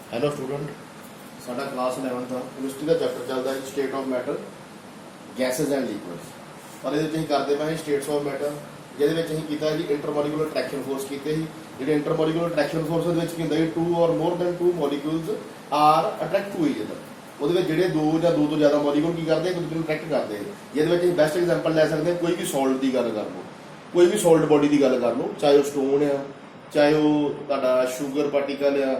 Hello student साडा class 11 का chemistry का चैप्टर चलता है state of matter gases and liquids पर ये करते पे स्टेट्स ऑफ मैटर जिहदे किया जी इंटरमोलिकुलर अट्रैक्शन फोर्स किए ही जो इंटरमोलिकुलर अट्रैक्शन फोर्स की टू और more than two molecules are attract to each other वो जोड़े दो या दो तो ज़्यादा मॉलिक्यूल की करते हैं एक दूसरे अट्रैक्ट करते हैं जिहदे बेस्ट एग्जाम्पल लै सकते हैं कोई भी सॉल्ट की गल कर लो कोई भी सॉल्ट बॉडी की गल कर लो चाहे वह स्टोन आ चाहे वह शुगर पार्टिकल आ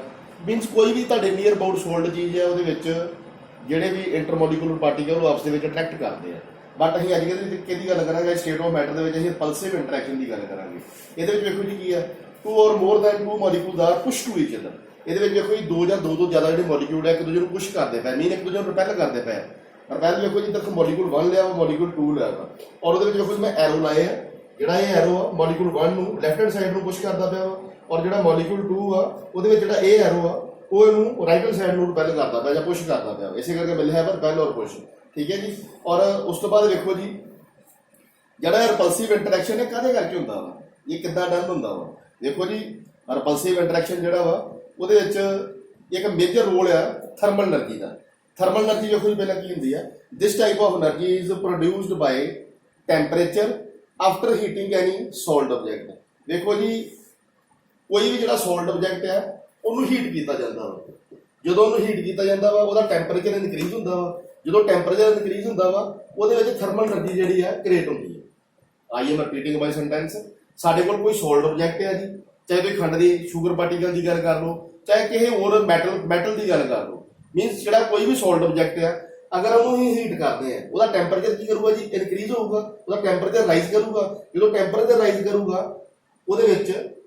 मीनस कोई भी नियर अबाउट सोल्ड चीज़ है वो जोड़े भी इंटरमोलिकुलर पार्टिकल आपस में अट्रैक्ट करते हैं बट अं अजकल कि गल करेंगे स्टेट ऑफ मैटर के पल्सिव इंटरैक्शन की गल करेंगे ये देखो जी की है टू और more than two molecules are push to each other ये देखो जी दो या दो तो ज़्यादा जो मॉलिक्यूल है एक दूसरे को पुश करते पे मीन एक दूसरे को रिपेल करते पे रिपेल देखो जी तक मॉलिक्यूल 1 लिया मॉलिक्यूल 2 लिया और वो देखो जी मैं एरो लाए है जोड़ा ये एरो आ मॉलिक्यूल 1 नूं लैफ्ट हैंड साइड में पुश करता पाया और जो मॉलिक्यूल 2 आ वो जो एरो आ वो इनू राइट हैंड साइड में रिपेल करता पाया पुश करता पाया इसे करके मिले है रिपेल और पुश ठीक है जी और उस तो बाद देखो जी जोड़ा रिपल्सिव इंटरैक्शन है कहते करके होंगे वा ये कितना डन होंगे वा देखो जी रिपल्सिव इंटरैक्शन जोड़ा वा वो एक मेजर रोल है थर्मल एनर्जी का थर्मल एनर्जी देखो जी पहले की होंगी है this type of energy is produced by temperature after heating any salt object देखो जी कोई भी जो सॉल्ट ऑब्जेक्ट है उन्होंने हीट किया जाता वा जो हीट किया जाता वा वो टैंपरेचर इनक्रीज होंगे वा जो टैंपरेचर इनक्रीज होंगे वा वो थर्मल एनर्जी जी है क्रिएट होती है I am repeating my sentence साढ़े को कोई सॉल्ट ऑब्जेक्ट है जी चाहे कोई खंड की शुगर पार्टिकल की गल कर लो चाहे किसी होर मैटल की गल कर लो मीनस जो कोई भी सॉल्ट ऑब्जेक्ट है अगर उन्होंने हीट करते हैं वह टैंपरेचर की करूँगा जी इनक्रीज होगा वह टैंपरेचर राइज करूँगा जो टैंपरेचर राइज करूँगा वो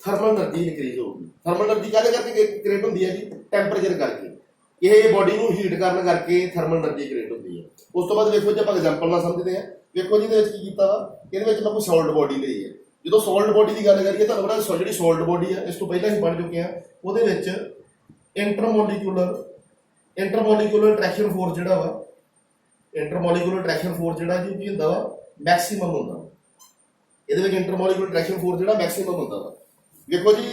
थर्मल एनर्जी इनक्रीज होगी थर्मल एनर्जी क्या करके क्रिएट होती है जी टैंपरेचर करके यह बॉडी को हीट करने करके थर्मल एनर्जी क्रिएट होती है उस तो बाद देखो जी आप एग्जाम्पल ना समझते हैं देखो जी किया वा ये मैं कोई सॉल्ट बॉडी ली है जो सॉल्ट बॉडी की गल करिए तो पता जी सॉल्ट बॉडी है इस तो पहले ही पढ़ चुके हैं वो इंटरमोलिकुलर अट्रैक्शन फोर्स जोड़ा वा इंटरमोलिकुलर अट्रैक्शन फोर्स जोड़ा जी की होंगे वा मैक्सीमम होंगे ये इंटरमोलिकुलर अट्रैक्शन फोर्स जो मैक्सीमम होंगे वा देखो जी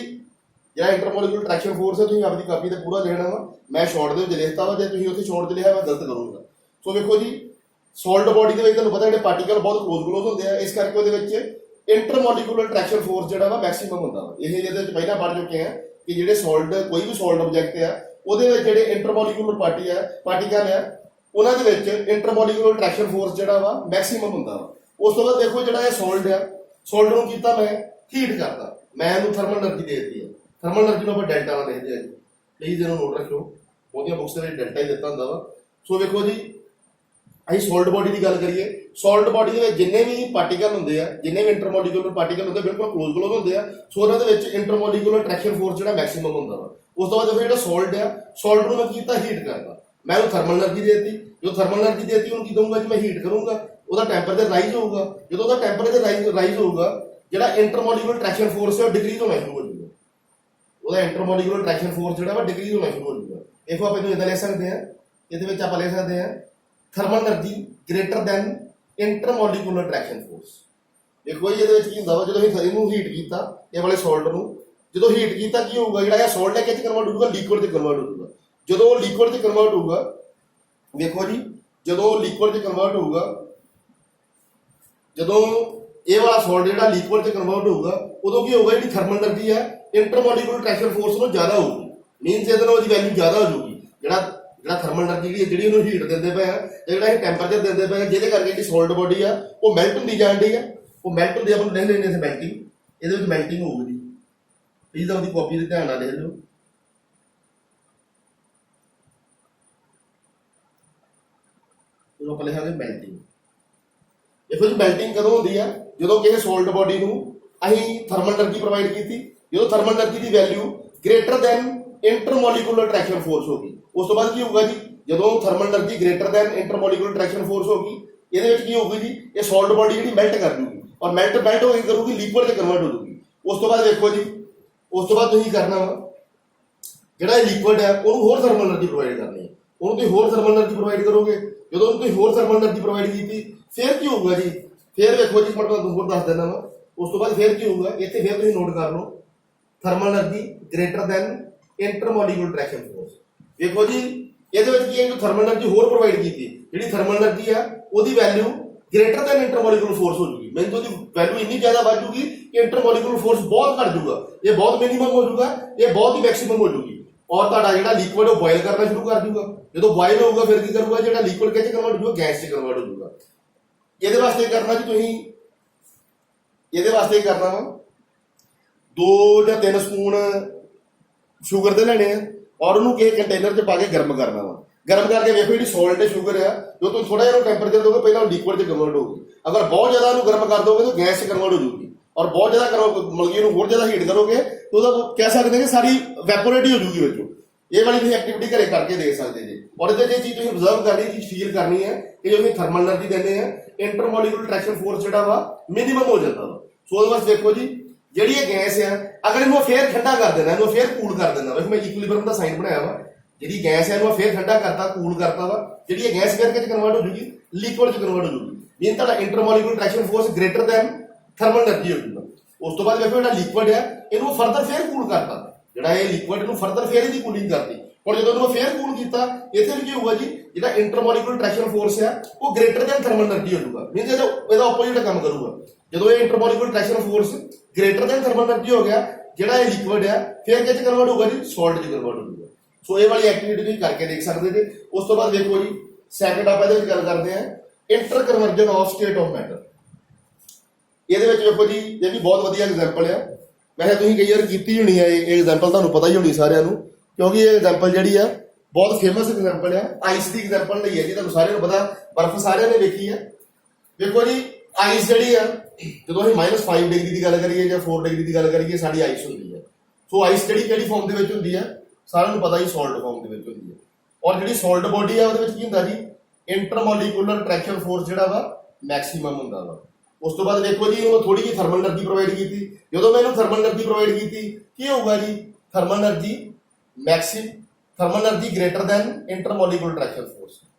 जो इंटरमोलिकुलर अट्रैक्शन फोर्स है तुम अपनी कापी से पूरा लिखना वा मैं शॉर्ट के लिखता वा जो तुम शॉर्ट लिखा मैं गलत करूँगा सो देखो जी सॉल्ट बॉडी के तुम पता जो पार्टिकल बहुत क्लोज होंगे हैं इस करके इंटरमोलिकुलर अट्रैक्शन फोर्स जो मैक्सीमम होंगे वा ये पहला पढ़ चुके हैं कि जो सॉल्ट कोई भी सॉल्ट ऑब्जेक्ट है वो जो इंटरमोलिकुलर पार्टिकल है उन्होंने इंटरमोलिकुलर अट्रैक्शन फोर्स जो मैक्सीमम होंगे वा उस तो बाद देखो जो सॉल्ट है सॉल्ट को किया मैं हीट करता मैं इन्हू थर्मल एनर्जी दे दी है थर्मल एनर्जी को डेल्टा ना लिखते हैं जी प्लीज इन्होंने नोट रखियो बहुत बुक्स में डेल्टा ही दिता होंगे वा सो देखो जी अं सॉल्ट बॉडी की गल करिए सॉल्ट बॉडी के जिन्ने भी पार्टिकल होंगे जिन्ने भी इंटरमोलिकुलर पार्टिकल होंगे बिल्कुल क्लोज होंगे हैं सो उन्होंने इंटरमोलिकुलर अट्रैक्शन फोर्स जो मैक्सीमम होंगे वा उस तो बाद देखो जो सॉल्ट है सॉल्ट को मैं किया हीट करता मैं थर्मल एनर्जी देती जो थर्मल एनर्जी देती उन्होंने की दूंगा जी मैं हीट करूँगा वह टैंपरेचर राइज होगा जो टैंपरेचर राइज होगा जो इंटरमोलिकुलर अट्रैक्शन फोर्स है डिक्रीज होना शुरू हो जाएगा वह इंटरमोलिकुलर अट्रैक्शन फोर्स जो डिक्रीज होना शुरू हो जाएगा देखो आप इतना लिख सकते हैं ये आप लिख सकते हैं thermal energy greater than intermolecular attraction force देखो ये जो इनू हीट किया ये वाले सॉल्ट को जो हीट किया की होगा जो सॉल्ट है कि कन्वर्ट होगा लिक्विड से कन्वर्ट होगा जो लिक्विड से कन्वर्ट होगा देखो जी जो लिक्विड से कन्वर्ट होगा जो ये वाला सॉल्ट जो लिक्विड से कन्वर्ट होगा उदों की होगा जी थर्मल एनर्जी है इंटरमोलिकुलर अट्रैक्शन फोर्स में ज़्यादा होगी मीनस ये वैल्यू ज़्यादा हो जाएगी जो थर्मल एनर्जी जी जी हीट देते पे जो टैंपरेचर देते पे जिसे करके सॉल्ट बॉडी है वो मैल्ट होती जान डी है वो मैल्ट होती है लिख लेने से मैल्टिंग ये मैल्टिंग होगी जी प्लीज अपनी कॉपी से ध्यान ना लिख लो आप लिखांगे मैल्टिंग देखो जी मैल्टिंग कदों होती है जो किसी सॉल्ट बॉडी को अं थर्मल एनर्जी प्रोवाइड की जो थर्मल एनर्जी की value greater than intermolecular attraction force होगी उस तो बाद की होगा जी जो thermal energy greater than intermolecular attraction force होगी ये होगी जी ये सॉल्ट बॉडी जी मेल्ट कर दूगी और मेल्ट हो करूँगी लिक्विड से कन्वर्ट हो जाएगी उस तो बाद देखो जी उस तो बाद तुम करना वा जो लिक्विड है उन्होंने होर थर्मल एनर्जी प्रोवाइड करनी है उन्होंने तुम होर थर्मल एनर्जी प्रोवाइड करोगे जो तुम होर थर्मल एनर्जी प्रोवाइड की फिर की होगा जी फिर देखो जी मैं होर दस देना वा उस तो बाद फिर की होगा इतने फिर तुम नोट कर लो thermal energy greater than intermolecular attraction force देखो जी ਇਹਦੇ ਵਿੱਚ ਕੀ ਹੈ, ਥਰਮਲ એનર્ਜੀ ਹੋਰ ਪ੍ਰੋਵਾਈਡ ਕੀਤੀ, ਜਿਹੜੀ ਥਰਮਲ એનર્ਜੀ ਆ ਉਹਦੀ value greater than intermolecular force ਹੋ ਜੂਗੀ। ਮੀਨਸ ਉਹਦੀ ਵੈਲਿਊ ਇੰਨੀ ਜ਼ਿਆਦਾ ਵੱਧ ਜੂਗੀ ਕਿ ਇੰਟਰਮੋਲੀਕੂਲਰ ਫੋਰਸ ਬਹੁਤ ਘਟ ਜੂਗਾ, ਇਹ ਬਹੁਤ ਮਿਨੀਮਮ ਹੋ ਜੂਗਾ, ਇਹ ਬਹੁਤ ਹੀ ਮੈਕਸਿਮਮ ਹੋ ਜੂਗੀ। ਔਰ ਤੁਹਾਡਾ ਜਿਹੜਾ ਲਿਕੁਇਡ ਉਹ ਬੋਇਲ ਕਰਨਾ ਸ਼ੁਰੂ ਕਰ ਜੂਗਾ। ਜਦੋਂ ਬੋਇਲ ਹੋਊਗਾ ਫਿਰ ਕੀ ਕਰੂਗਾ, ਜਿਹੜਾ ਲਿਕੁਇਡ ਕਿਹ 'ਚ ਕਨਵਰਟ ਹੋ ਜੂਗਾ, ਗੈਸ 'ਚ ਕਨਵਰਟ ਹੋ ਜੂਗਾ। ਇਹਦੇ ਵਾਸਤੇ ਕਰਨਾ ਜੀ ਤੁਸੀਂ, ਇਹਦੇ ਵਾਸਤੇ ਕਰਨਾ ਵਾ 2 ਜਾਂ 3 ਸਪੂਨ ਸ਼ੂਗਰ ਦੇ ਲੈਣੇ ਆ ਔਰ ਉਹਨੂੰ ਕਿਸੇ ਕੰਟੇਨਰ 'ਚ ਪਾ ਕੇ ਗਰਮ ਕਰਨਾ ਵਾ। ਗਰਮ ਕਰਕੇ ਵੇਖੋ ਜਿਹੜੀ ਸੋਲਟ ਸ਼ੂਗਰ ਆ, ਜੋ ਤੁਸੀਂ ਥੋੜਾ ਜਿਹਾ ਉਹਨੂੰ ਟੈਂਪਰੇਚਰ ਦੋਗੇ ਪਹਿਲਾਂ ਲਿਕੁਇਡ 'ਚ ਕਨਵਰਟ ਹੋਊਗੀ। ਅਗਰ ਬਹੁਤ ਜ਼ਿਆਦਾ ਉਹਨੂੰ ਗਰਮ ਕਰ ਦੋਗੇ ਤਾਂ ਗੈਸ 'ਚ ਕਨਵਰਟ ਹੋ ਜੂਗੀ। ਔਰ ਬਹੁਤ ਜ਼ਿਆਦਾ ਮਤਲਬ ਇਹਨੂੰ ਹੋਰ ਜ਼ਿਆਦਾ ਹੀਟ ਕਰੋਗੇ ਤਾਂ ਉਹਦਾ ਕਹਿ ਸਕਦੇ ਕਿ ਸਾਰੀ ਵੈਪੋਰੇਟ ਹੀ ਹੋ ਜੂਗੀ ਵਿੱਚੋਂ। ਇਹ ਵਾਲੀ ਤੁਸੀਂ ਐਕਟੀਵਿਟੀ ਘਰੇ ਕਰਕੇ ਦੇਖ ਸਕਦੇ ਜੀ। ਔਰ ਇਹਦੇ 'ਚ ਚੀਜ਼ ਤੁਸੀਂ ਅਬਜ਼ਰਵ ਕਰਨੀ, ਚੀਜ਼ ਫੀਲ ਕਰਨੀ ਹੈ ਕਿ ਜੋ ਅਸੀਂ ਥਰਮਲ ਐਨਰਜੀ ਦਿੰਦੇ ਆ, ਇੰਟਰਮੋਲੀਕੂਲਰ ਟ੍ਰੈਕਸ਼ਨ ਫੋਰਸ ਜਿਹੜਾ ਵਾ ਮਿਨੀਮਮ ਹੋ ਜਾਂਦਾ ਵਾ। ਸੋ ਉਹਦੇ ਵਾਸਤੇ ਦੇਖੋ ਜੀ, ਜਿਹੜੀ ਇਹ ਗੈਸ ਆ ਅਗਰ ਇਹਨੂੰ ਫੇਰ ਠੰਡਾ ਕਰ ਦੇਣਾ, ਇਹਨੂੰ ਫੇਰ ਕੂਲ ਕਰ ਦੇਣਾ, ਵੇਖੋ ਮੈਂ ਇਕੁਇਲਿਬਰੀਅਮ ਦਾ ਸਾਈਨ ਬਣਾਇਆ ਵਾ। ਜਿਹੜੀ ਗੈਸ ਹੈ ਇਹਨੂੰ ਫੇਰ ਠੰਡਾ ਕਰਤਾ, ਕੂਲ ਕਰਤਾ ਵਾ, ਜਿਹੜੀ ਇਹ ਗੈਸ ਕਰਕੇ ਕਨਵਰਟ ਹੋ ਜੂਗੀ, ਲਿਕੁਇਡ 'ਚ ਕਨਵਰਟ ਹੋ ਜੂਗੀ। ਮੀਨ ਤੁਹਾਡਾ intermolecular traction force greater than thermal energy ਹੋ ਜੂਗਾ। ਉਸ ਤੋਂ ਬਾਅਦ ਵੇਖੋ ਜਿਹੜਾ ਲਿਕੁਇਡ ਹੈ ਇਹਨੂੰ ਫਰਦਰ ਫੇਰ ਕੂਲ ਕਰਤਾ, ਜਿਹੜਾ ਇਹ ਲਿਕੁਇਡ ਨੂੰ ਫਰਦਰ ਫੇਰ ਇਹਦੀ ਕੂਲਿੰਗ ਕਰਤੀ। ਹੁਣ ਜਦੋਂ ਇਹਨੂੰ ਫੇਰ ਕੂਲ ਕੀਤਾ, ਇੱਥੇ ਵੀ ਕੀ ਹੋਊਗਾ ਜੀ, ਜਿਹੜਾ ਇੰਟਰਮੋਲੀਕੂਲਰ ਟ੍ਰੈਕਸ਼ਨ ਫੋਰਸ ਹੈ ਉਹ ਗ੍ਰੇਟਰ ਦੈਨ ਥਰਮਲ ਐਨਰਜੀ ਹੋ ਜੂਗਾ। ਮੀਨਸ ਇਹਦਾ ਆਪੋਜ਼ਿਟ ਕੰਮ ਕਰੂਗਾ। ਜਦੋਂ ਇਹ intermolecular traction force greater than thermal energy ਹੋ ਗਿਆ, ਜਿਹੜਾ ਇਹ ਲਿਕੁਇਡ ਹੈ ਫੇਰ ਕਿਹ 'ਚ ਕਨਵਰਟ ਹੋਊਗਾ ਜੀ, ਸੋਲਟ 'ਚ ਕਨਵਰਟ ਹੋ ਜੂਗਾ। ਸੋ ਇਹ ਵਾਲੀ ਐਕਟੀਵਿਟੀ ਤੁਸੀਂ ਕਰਕੇ ਦੇਖ ਸਕਦੇ ਜੀ। ਉਸ ਤੋਂ ਬਾਅਦ ਦੇਖੋ ਜੀ, ਸੈਕੰਡ ਆਪਾਂ ਇਹਦੇ ਵਿੱਚ ਗੱਲ ਕਰਦੇ ਹਾਂ inter conversion of state of matter. ਇਹਦੇ ਵਿੱਚ ਵੇਖੋ ਜੀ, ਇਹ ਵੀ ਬਹੁਤ ਵਧੀਆ ਐਗਜ਼ਾਮਪਲ ਆ। ਵੈਸੇ ਤੁਸੀਂ ਕਈ ਵਾਰ ਕੀਤੀ ਹੋਣੀ ਹੈ ਇਹ ਐਗਜ਼ਾਮਪਲ, ਤੁਹਾਨੂੰ ਪਤਾ ਹੀ ਹੋਣੀ ਸਾਰਿਆਂ ਨੂੰ, ਕਿਉਂਕਿ ਇਹ ਐਗਜ਼ਾਮਪਲ ਜਿਹੜੀ ਆ ਬਹੁਤ ਫੇਮਸ ਐਗਜ਼ਾਮਪਲ ਆ। ਆਈਸ ਦੀ ਐਗਜ਼ਾਮਪਲ ਲਈ ਹੈ ਜੀ, ਤੁਹਾਨੂੰ ਸਾਰਿਆਂ ਨੂੰ ਪਤਾ, ਬਰਫ਼ ਸਾਰਿਆਂ ਨੇ ਵੇਖੀ ਹੈ। ਦੇਖੋ ਜੀ ਆਈਸ ਜਿਹੜੀ ਆ, ਜਦੋਂ ਅਸੀਂ -5 ਡਿਗਰੀ ਦੀ ਗੱਲ ਕਰੀਏ ਜਾਂ 4 ਡਿਗਰੀ ਦੀ ਗੱਲ ਕਰੀਏ, ਸਾਡੀ ਆਈਸ ਹੁੰਦੀ ਹੈ। ਸੋ ਆਈਸ ਕਿਹੜੀ ਫਾਰਮ ਦੇ ਵਿੱਚ ਹੁੰਦੀ ਹੈ, ਸਾਰਿਆਂ ਨੂੰ ਪਤਾ ਹੀ ਸੋਲਟ ਫਾਰਮ ਦੇ ਵਿੱਚ ਹੁੰਦੀ ਹੈ। ਔਰ ਜਿਹੜੀ ਸੋਲਟ ਬੋਡੀ ਆ ਉਹਦੇ ਵਿੱਚ ਕੀ ਹੁੰਦਾ ਜੀ, ਇੰਟਰਮੋਲੀਕੂਲਰ ਟ੍ਰੈਕਸ਼ਨ ਫੋਰਸ ਜਿਹੜਾ ਵਾ ਮੈਕਸਿਮਮ ਹੁੰਦਾ ਵਾ। ਉਸ ਤੋਂ ਬਾਅਦ ਦੇਖੋ ਜੀ, ਉਹਨੂੰ ਥੋੜੀ ਜਿਹੀ ਥਰਮਲ ਐਨਰਜੀ ਪ੍ਰੋਵਾਈਡ ਕੀਤੀ। ਜਦੋਂ ਮੈਂ ਇਹਨੂੰ ਥਰਮਲ ਐਨਰਜੀ ਪ੍ਰੋਵਾਈਡ ਕੀਤੀ, ਕੀ ਹੋਊਗਾ ਜੀ, thermal energy thermal energy greater than intermolecular traction force.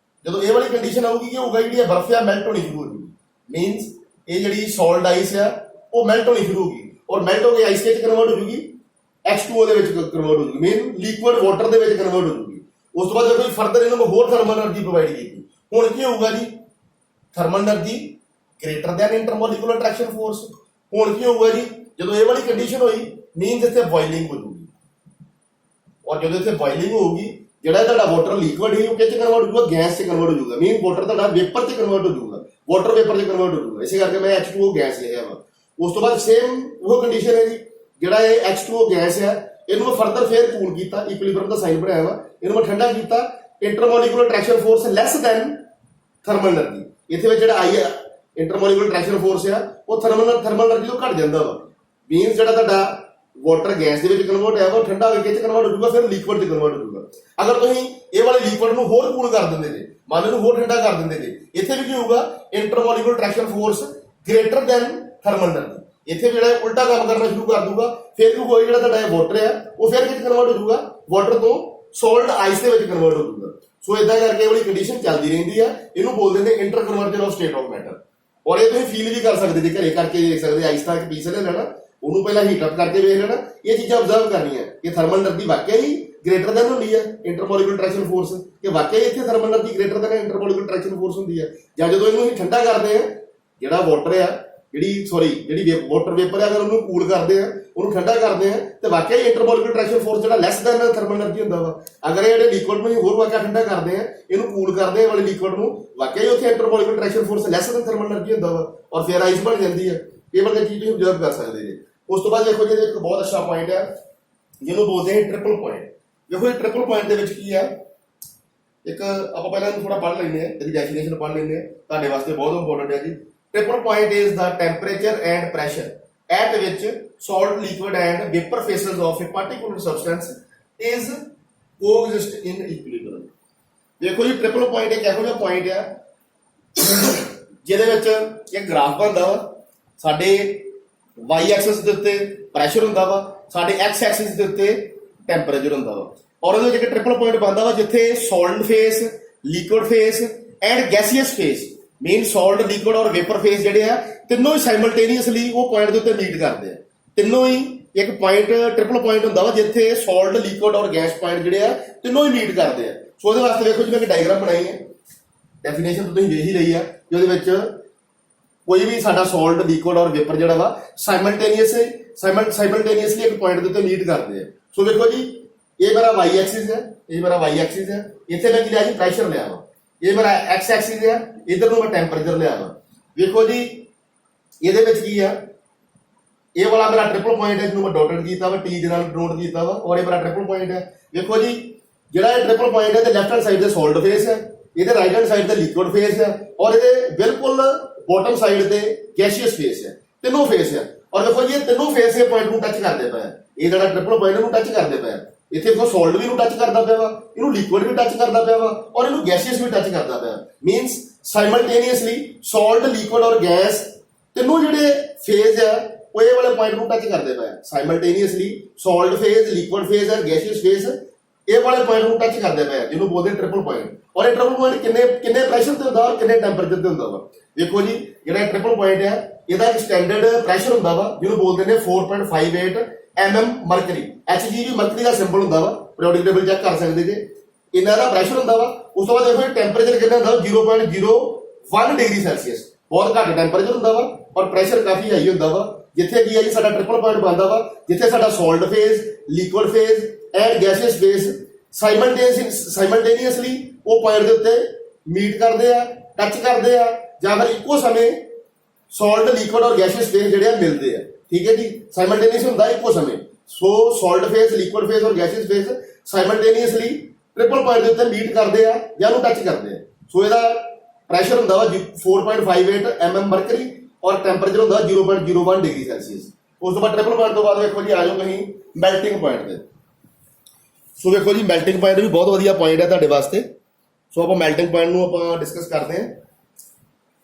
ਜਦੋਂ ਇਹ ਵਾਲੀ ਕੰਡੀਸ਼ਨ ਆਊਗੀ, ਕੀ ਹੋਊਗਾ, ਜਿਹੜੀ ਬਰਫ਼ ਆ ਮੈਲਟ ਹੋਣੀ ਸ਼ੁਰੂ ਹੋ ਜੂਗੀ। ਮੀਨਸ ਇਹ ਜਿਹੜੀ ਸੋਲਟ ਆਈਸ ਆ ਉਹ ਮੈਲਟ ਹੋਣੀ ਸ਼ੁਰੂ ਹੋਗੀ, ਔਰ ਮੈਲਟ ਹੋ ਕੇ ਆਈਸ ਵਿੱਚ ਕਨਵਰਟ ਹੋ ਜੂਗੀ, H2O ਦੇ ਵਿੱਚ ਕਨਵਰਟ ਹੋ ਜੂਗੀ, ਮੀਨ ਲਿਕੁਇਡ ਵਾਟਰ ਦੇ ਵਿੱਚ ਕਨਵਰਟ ਹੋ ਜੂਗੀ। ਉਸ ਤੋਂ ਬਾਅਦ ਜਦੋਂ ਫਰਦਰ ਇਹਨੂੰ ਹੋਰ ਥਰਮਲ ਐਨਰਜੀ ਪ੍ਰੋਵਾਈਡ ਕੀਤੀ, ਹੁਣ ਕੀ ਹੋਊਗਾ ਜੀ, thermal energy greater than intermolecular traction force. ਹੁਣ ਕੀ ਹੋਊਗਾ ਜੀ, ਜਦੋਂ ਇਹ ਵਾਲੀ ਕੰਡੀਸ਼ਨ ਹੋਈ, ਮੀਨਸ ਇੱਥੇ ਬੋਇਲਿੰਗ ਹੋ ਜੂਗੀ। ਔਰ ਜਦੋਂ ਇੱਥੇ ਬੋਇਲਿੰਗ ਹੋਊਗੀ, ਜਿਹੜਾ ਤੁਹਾਡਾ ਵਾਟਰ ਲਿਕੁਇਡ ਹੈ ਉਹ ਕਿਹ 'ਚ ਕਨਵਰਟ ਹੋ ਜੂਗਾ, ਗੈਸ 'ਚ ਕਨਵਰਟ ਹੋ ਜੂਗਾ। ਮੀਨ ਵਾਟਰ ਤੁਹਾਡਾ ਵੇਪਰ 'ਚ ਕਨਵਰਟ ਹੋ ਜੂਗਾ, ਵਾਟਰ ਵੇਪਰ 'ਚ ਕਨਵਰਟ ਹੋ ਜੂਗਾ। ਇਸੇ ਕਰਕੇ ਮੈਂ H2O ਗੈਸ ਲਿਆ ਵਾ। ਉਸ ਤੋਂ ਬਾਅਦ ਸੇਮ ਉਹ ਕੰਡੀਸ਼ਨ ਹੈ ਜੀ, ਜਿਹੜਾ ਇਹ H2O ਗੈਸ ਹੈ ਇਹਨੂੰ ਮੈਂ ਫਰਦਰ ਫੇਰ ਕੂਲ ਕੀਤਾ, ਇਕੁਇਲਿਬਰੀਅਮ ਦਾ ਸਾਈਨ ਬਣਾਇਆ ਵਾ, ਇਹਨੂੰ ਮੈਂ ਠੰਡਾ ਕੀਤਾ, intermolecular traction force less than thermal energy. ਇੱਥੇ ਵਿੱਚ ਜਿਹੜਾ ਆਈ ਆ ਇੰਟਰਮੋਲੀਕੂਲਰ ਟ੍ਰੈਕਸ਼ਨ ਫੋਰਸ ਆ ਉਹ ਥਰਮਲ ਐਨਰਜੀ ਤੋਂ ਘਟ ਜਾਂਦਾ ਵਾ। ਮੀਨਸ ਜਿਹੜਾ ਤੁਹਾਡਾ ਵਾਟਰ ਗੈਸ ਦੇ ਵਿੱਚ ਕਨਵਰਟ ਹੈ ਉਹ ਠੰਡਾ ਹੋ ਕੇ ਚ ਕਨਵਰਟ ਹੋ ਜੂਗਾ, ਫਿਰ ਲਿਕੁਇਡ 'ਚ ਕਨਵਰਟ ਹੋ ਜੂਗਾ। ਅਗਰ ਤੁਸੀਂ ਇਹ ਵਾਲੇ ਲਿਕੁਇਡ ਨੂੰ ਹੋਰ ਕੂਲ ਕਰ ਦਿੰਦੇ ਜੇ, ਮੰਨ ਲਓ ਹੋਰ ਠੰਡਾ ਕਰ ਦਿੰਦੇ ਜੇ, ਇੱਥੇ ਵੀ ਕੀ ਹੋਊਗਾ, intermolecular traction force greater than thermal energy. ਇੱਥੇ ਜਿਹੜਾ ਉਲਟਾ ਕੰਮ ਕਰਨਾ ਸ਼ੁਰੂ ਕਰ ਦੂਗਾ, ਫਿਰ ਕੀ ਹੋਏਗਾ, ਜਿਹੜਾ ਤੁਹਾਡਾ ਵਾਟਰ ਹੈ ਉਹ ਫਿਰ ਕਿੱਥੇ ਕਨਵਰਟ ਹੋ ਜੂਗਾ, ਵਾਟਰ ਤੋਂ ਸੋਲਟ ਆਈਸ ਦੇ ਵਿੱਚ ਕਨਵਰਟ ਹੋ ਜੂਗਾ। ਸੋ ਇਦਾਂ ਕਰਕੇ ਇਹ ਵਾਲੀ ਕੰਡੀਸ਼ਨ ਚੱਲਦੀ ਰਹਿੰਦੀ ਆ। ਇਹਨੂੰ ਬੋਲਦੇ ਨੇ inter conversion of state of matter. ਔਰ ਇਹ ਤੁਸੀਂ ਫੀਲ ਵੀ ਕਰ ਸਕਦੇ ਜੇ, ਘਰੇ ਕਰਕੇ ਦੇਖ ਸਕਦੇ। ਆਈਸ ਦਾ ਇੱਕ ਪੀਸ ਲੈ ਲੈਣਾ, ਉਹਨੂੰ ਪਹਿਲਾਂ ਹੀਟ ਅਪ ਕਰਕੇ ਵੇਖ ਲੈਣਾ, ਇਹ ਚੀਜ਼ਾਂ ਅਬਜ਼ਰਵ ਕਰਨੀਆਂ ਕਿ ਥਰਮਲ ਐਨਰਜੀ ਵਾਕਿਆ ਹੀ ਗ੍ਰੇਟਰ ਦੈਨ ਹੁੰਦੀ ਹੈ ਇੰਟਰਮੋਲੀਕੂਲਰ ਟ੍ਰੈਕਸ਼ਨ ਫੋਰਸ, ਕਿ ਵਾਕਿਆ ਹੀ ਇੱਥੇ thermal energy greater than intermolecular traction force ਹੁੰਦੀ ਹੈ। ਜਾਂ ਜਦੋਂ ਇਹਨੂੰ ਅਸੀਂ ਠੰਡਾ ਕਰਦੇ ਆ, ਜਿਹੜਾ ਵਾਟਰ ਆ ਜਿਹੜੀ ਵਾਟਰ ਵੇਪਰ ਹੈ, ਅਗਰ ਉਹਨੂੰ ਕੂਲ ਕਰਦੇ ਆ, ਉਹਨੂੰ ਠੰਡਾ ਕਰਦੇ ਆ, ਤੇ ਵਾਕਿਆ ਹੀ ਇੰਟਰਮੋਲੀਕੂਲਰ ਟ੍ਰੈਕਸ਼ਨ ਫੋਰਸ ਜਿਹੜਾ ਲੈਸ ਦੈਨ ਥਰਮਲ ਐਨਰਜੀ ਹੁੰਦਾ ਵਾ। ਅਗਰ ਇਹ ਜਿਹੜੇ ਲਿਕੁਇਡ ਨੂੰ ਹੋਰ ਵਾਕਿਆ ਠੰਡਾ ਕਰਦੇ ਆ, ਇਹਨੂੰ ਕੂਲ ਕਰਦੇ ਆ ਵਾਲੇ ਲਿਕੁਇਡ ਨੂੰ, ਵਾਕਿਆ ਹੀ ਉੱਥੇ intermolecular traction force less than thermal energy ਹੁੰਦਾ ਵਾ, ਔਰ ਫਿਰ ਆਈਸ ਬਣ ਜਾਂਦੀ ਹੈ। ਇਹ ਵਾਲੀ ਚੀਜ਼ ਤੁਸੀਂ ਅਬਜ਼ਰਵ ਕਰ ਸਕਦੇ ਜੀ। ਉਸ ਤੋਂ ਬਾਅਦ ਦੇਖੋ ਜੀ, ਇੱਕ ਬਹੁਤ ਅੱਛਾ ਪੁਆਇੰਟ ਹੈ ਜਿਹਨੂੰ ਬੋਲਦੇ ਆ ਟ੍ਰਿਪਲ ਪੁਆਇੰਟ। ਦੇਖੋ ਇਹ ਟ੍ਰਿਪਲ ਪੁਆਇੰਟ ਦੇ ਵਿੱਚ ਕੀ ਆ, ਇੱਕ ਆਪਾਂ ਪਹਿਲਾਂ ਇਹਨੂੰ ਥੋੜਾ ਪੜ੍ਹ ਲੈਂਦੇ ਆ, ਇਹਦੀ ਡੈਫੀਨੇਸ਼ਨ ਪੜ੍ਹ ਲੈਂਦੇ ਆ, ਤੁਹਾਡੇ ਵਾਸਤੇ ਬਹੁਤ ਇੰਪੋਰਟੈਂਟ ਹੈ ਜੀ। Triple point is the temperature and pressure at which solid, liquid and vapor phases of a particular substance is coexist in equilibrium। देखो जी ट्रिपल पॉइंट एक ਇਹੋ ਜਿਹਾ ਪੁਆਇੰਟ ਆ ਜਿਹਦੇ ਵਿੱਚ ਇੱਕ ਗ੍ਰਾਫ ਬਣਦਾ ਵਾ। ਸਾਡੇ y ਐਕਸਿਸ ਦੇ ਉੱਤੇ ਪ੍ਰੈਸ਼ਰ ਹੁੰਦਾ ਵਾ, ਸਾਡੇ x ਐਕਸਿਸ ਦੇ ਉੱਤੇ ਟੈਂਪਰੇਚਰ ਹੁੰਦਾ ਵਾ, ਔਰ ਉਹਦੇ ਵਿੱਚ ਇੱਕ ਟ੍ਰਿਪਲ ਪੁਆਇੰਟ ਬਣਦਾ ਵਾ ਜਿੱਥੇ solid phase, liquid phase and gaseous phase, main solid, liquid ਔਰ ਵੇਪਰ ਫੇਸ ਜਿਹੜੇ ਆ ਤਿੰਨੋਂ ਹੀ ਸਾਈਮਲਟੇਨੀਅਸਲੀ ਉਹ ਪੁਆਇੰਟ ਦੇ ਉੱਤੇ ਮੀਟ ਕਰਦੇ ਆ। ਤਿੰਨੋਂ ਹੀ ਇੱਕ ਪੁਆਇੰਟ ਟ੍ਰਿਪਲ ਪੁਆਇੰਟ ਹੁੰਦਾ ਵਾ ਜਿੱਥੇ ਸੋਲਟ ਲਿਕੁਇਡ ਔਰ ਗੈਸ ਪੁਆਇੰਟ ਜਿਹੜੇ ਆ ਤਿੰਨੋਂ ਹੀ ਮੀਟ ਕਰਦੇ ਆ। ਸੋ ਉਹਦੇ ਵਾਸਤੇ ਵੇਖੋ ਜੀ ਮੈਂ ਇੱਕ ਡਾਇਗਰਾਮ ਬਣਾਈ ਹੈ, ਡੈਫੀਨੇਸ਼ਨ ਤਾਂ ਤੁਸੀਂ ਵੇਖ ਹੀ ਲਈ ਆ ਕਿ ਉਹਦੇ ਵਿੱਚ ਕੋਈ ਵੀ ਸਾਡਾ ਸੋਲਟ ਲਿਕੁਇਡ ਔਰ ਵੇਪਰ ਜਿਹੜਾ ਵਾ ਸਾਈਮਲਟੇਨੀਅਸਲੀ ਇੱਕ ਪੁਆਇੰਟ ਦੇ ਉੱਤੇ ਮੀਟ ਕਰਦੇ ਆ। ਸੋ ਵੇਖੋ ਜੀ ਇਹ ਮੇਰਾ y ਐਕਸਿਸ ਹੈ, ਇਹ ਮੇਰਾ y ਐਕਸਿਸ ਹੈ, ਇੱਥੇ ਮੈਂ ਕੀ ਲਿਆ ਜੀ ਪ੍ਰੈਸ਼ਰ ਲਿਆ ਵਾ। ਇਹ ਮੇਰਾ x ਐਕਸਿਸ ਹੈ, ਇਧਰ ਨੂੰ ਮੈਂ ਟੈਂਪਰੇਚਰ ਲਿਆ ਵਾ। ਵੇਖੋ ਜੀ ਇਹਦੇ ਵਿੱਚ ਕੀ ਆ, ਇਹ ਵਾਲਾ ਮੇਰਾ ਟ੍ਰਿਪਲ ਪੁਆਇੰਟ ਹੈ ਜਿਹਨੂੰ ਮੈਂ ਡਾਟਡ ਕੀਤਾ ਵਾ, ਟੀ ਦੇ ਨਾਲ ਡੋਟ ਕੀਤਾ ਵਾ, ਔਰ ਇਹ ਮੇਰਾ ਟ੍ਰਿਪਲ ਪੁਆਇੰਟ ਹੈ। ਵੇਖੋ ਜੀ ਜਿਹੜਾ ਇਹ ਟ੍ਰਿਪਲ ਪੁਆਇੰਟ ਹੈ ਤੇ ਲੈਫਟ ਹੈਂਡ ਸਾਈਡ ਤੇ ਸੋਲਟ ਫੇਸ ਹੈ, ਇਹਦੇ ਰਾਈਟ ਹੈਂਡ ਸਾਈਡ ਤੇ ਲਿਕੁਇਡ ਫੇਸ ਹੈ, ਔਰ ਇਹਦੇ ਬਿਲਕੁਲ ਬੋਟਮ ਸਾਈਡ ਤੇ ਗੈਸੀਅਸ ਫੇਸ ਹੈ। ਤਿੰਨੋਂ ਫੇਸ ਹੈ, ਔਰ ਵੇਖੋ ਜੀ ਇਹ ਤਿੰਨੋਂ ਫੇਸ ਇਹ ਪੁਆਇੰਟ ਨੂੰ ਟੱਚ ਕਰਦੇ ਪਏ। ਇਹ ਜਿਹੜਾ ਟ੍ਰਿਪਲ ਪੁਆਇੰਟ ਨੂੰ ਟੱਚ ਕਰਦੇ ਪਏ, ਇੱਥੇ ਦੇਖੋ ਸੋਲਟ ਵੀ ਨੂੰ ਟੱਚ ਕਰਦਾ ਪਿਆ ਵਾ, ਇਹਨੂੰ ਲਿਕੁਇਡ ਵੀ ਟੱਚ ਕਰਦਾ ਪਿਆ ਵਾ, ਔਰ ਇਹਨੂੰ ਗੈਸੀਅਸ ਵੀ ਟੱਚ ਕਰਦਾ ਪਿਆ। ਮੀਨਸ ਸਾਈਮਲਟੇਨੀਅਸਲੀ ਸੋਲਟ ਲਿਕੁਇਡ ਔਰ ਗੈਸ ਤਿੰਨੋਂ ਜਿਹੜੇ ਫੇਜ਼ ਆ ਉਹ ਇਹ ਵਾਲੇ ਪੁਆਇੰਟ ਨੂੰ ਟੱਚ ਕਰਦੇ ਪਏ। Simultaneously salt phase, liquid phase ਔਰ ਗੈਸੀਅਸ ਫੇਜ਼ ਇਹ ਵਾਲੇ ਪੁਆਇੰਟ ਨੂੰ ਟੱਚ ਕਰਦੇ ਪਏ, ਜਿਹਨੂੰ ਬੋਲਦੇ ਟ੍ਰਿਪਲ ਪੁਆਇੰਟ। ਔਰ ਇਹ ਟ੍ਰਿਪਲ ਪੁਆਇੰਟ ਕਿੰਨੇ ਪ੍ਰੈਸ਼ਰ ਤੇ ਹੁੰਦਾ ਔਰ ਕਿੰਨੇ ਟੈਂਪਰੇਚਰ ਤੇ ਹੁੰਦਾ ਵਾ। ਦੇਖੋ ਜੀ ਜਿਹੜਾ ਟ੍ਰਿਪਲ ਪੁਆਇੰਟ ਆ ਇਹਦਾ ਇੱਕ ਸਟੈਂਡਰਡ ਪ੍ਰੈਸ਼ਰ ਹੁੰਦਾ ਵਾ ਜਿਹਨੂੰ ਬੋਲਦੇ ਨੇ 4.58 mm ਮਰਕਰੀ। HG ਵੀ ਮਰਕਰੀ ਦਾ ਸਿੰਬਲ ਹੁੰਦਾ ਵਾ, ਪੀਰੀਓਡਿਕ ਟੇਬਲ ਚੈੱਕ ਕਰ ਸਕਦੇ ਜੇ। ਇਹਨਾਂ ਦਾ ਪ੍ਰੈਸ਼ਰ ਹੁੰਦਾ ਵਾ। ਉਸ ਤੋਂ ਬਾਅਦ ਦੇਖੋ ਟੈਂਪਰੇਚਰ ਕਿੰਨਾ ਹੁੰਦਾ 0.01 ਡਿਗਰੀ ਸੈਲਸੀਅਸ, ਬਹੁਤ ਘੱਟ ਟੈਂਪਰੇਚਰ ਹੁੰਦਾ ਵਾ, ਔਰ ਪ੍ਰੈਸ਼ਰ ਕਾਫੀ ਹਾਈ ਹੁੰਦਾ ਵਾ। ਜਿੱਥੇ ਕੀ ਹੈ ਜੀ ਸਾਡਾ ਟ੍ਰਿਪਲ ਪੁਆਇੰਟ ਬਣਦਾ ਵਾ, ਜਿੱਥੇ ਸਾਡਾ solid phase, liquid phase and gaseous phase simultaneously ਉਹ ਪੁਆਇੰਟ ਦੇ ਉੱਤੇ ਮੀਟ ਕਰਦੇ ਆ, ਟੱਚ ਕਰਦੇ ਆ, ਜਾਂ ਫਿਰ ਇੱਕੋ ਸਮੇਂ ਸੋਲਟ, ਲਿਕੁਇਡ ਔਰ ਗੈਸੀਅਸ ਫੇਜ਼ ਜਿਹੜੇ ਆ ਮਿਲਦੇ ਆ। ਠੀਕ ਹੈ ਜੀ, ਸਾਈਮਲਟੇਨੀਅਸ ਹੁੰਦਾ ਇੱਕੋ ਸਮੇਂ। ਸੋ ਸੋਲਟ ਫੇਜ਼, ਲਿਕੁਇਡ ਫੇਜ਼ ਔਰ ਗੈਸੀਅਸ ਫੇਜ਼ ਸਾਈਮਲਟੇਨੀਅਸਲੀ ਟ੍ਰਿਪਲ ਪੁਆਇੰਟ ਦੇ ਉੱਤੇ ਮੀਟ ਕਰਦੇ ਆ ਜਾਂ ਉਹਨੂੰ ਟੱਚ ਕਰਦੇ ਆ। ਸੋ ਇਹਦਾ ਪ੍ਰੈਸ਼ਰ ਹੁੰਦਾ ਵਾ 4.58 mm ਮਰਕਰੀ ਔਰ ਟੈਂਪਰੇਚਰ ਹੁੰਦਾ 0.01 ਡਿਗਰੀ ਸੈਲਸੀਅਸ। ਉਸ ਤੋਂ ਬਾਅਦ ਟ੍ਰਿਪਲ ਪੁਆਇੰਟ ਤੋਂ ਬਾਅਦ ਵੇਖੋ ਜੀ ਆ ਜਾਓ ਤੁਸੀਂ ਮੈਲਟਿੰਗ ਪੁਆਇੰਟ ਤੇ। ਸੋ ਵੇਖੋ ਜੀ ਮੈਲਟਿੰਗ ਪੁਆਇੰਟ ਵੀ ਬਹੁਤ ਵਧੀਆ ਪੁਆਇੰਟ ਹੈ ਤੁਹਾਡੇ ਵਾਸਤੇ। ਸੋ ਆਪਾਂ ਮੈਲਟਿੰਗ ਪੁਆਇੰਟ ਨੂੰ ਆਪਾਂ ਡਿਸਕਸ ਕਰਦੇ ਹਾਂ।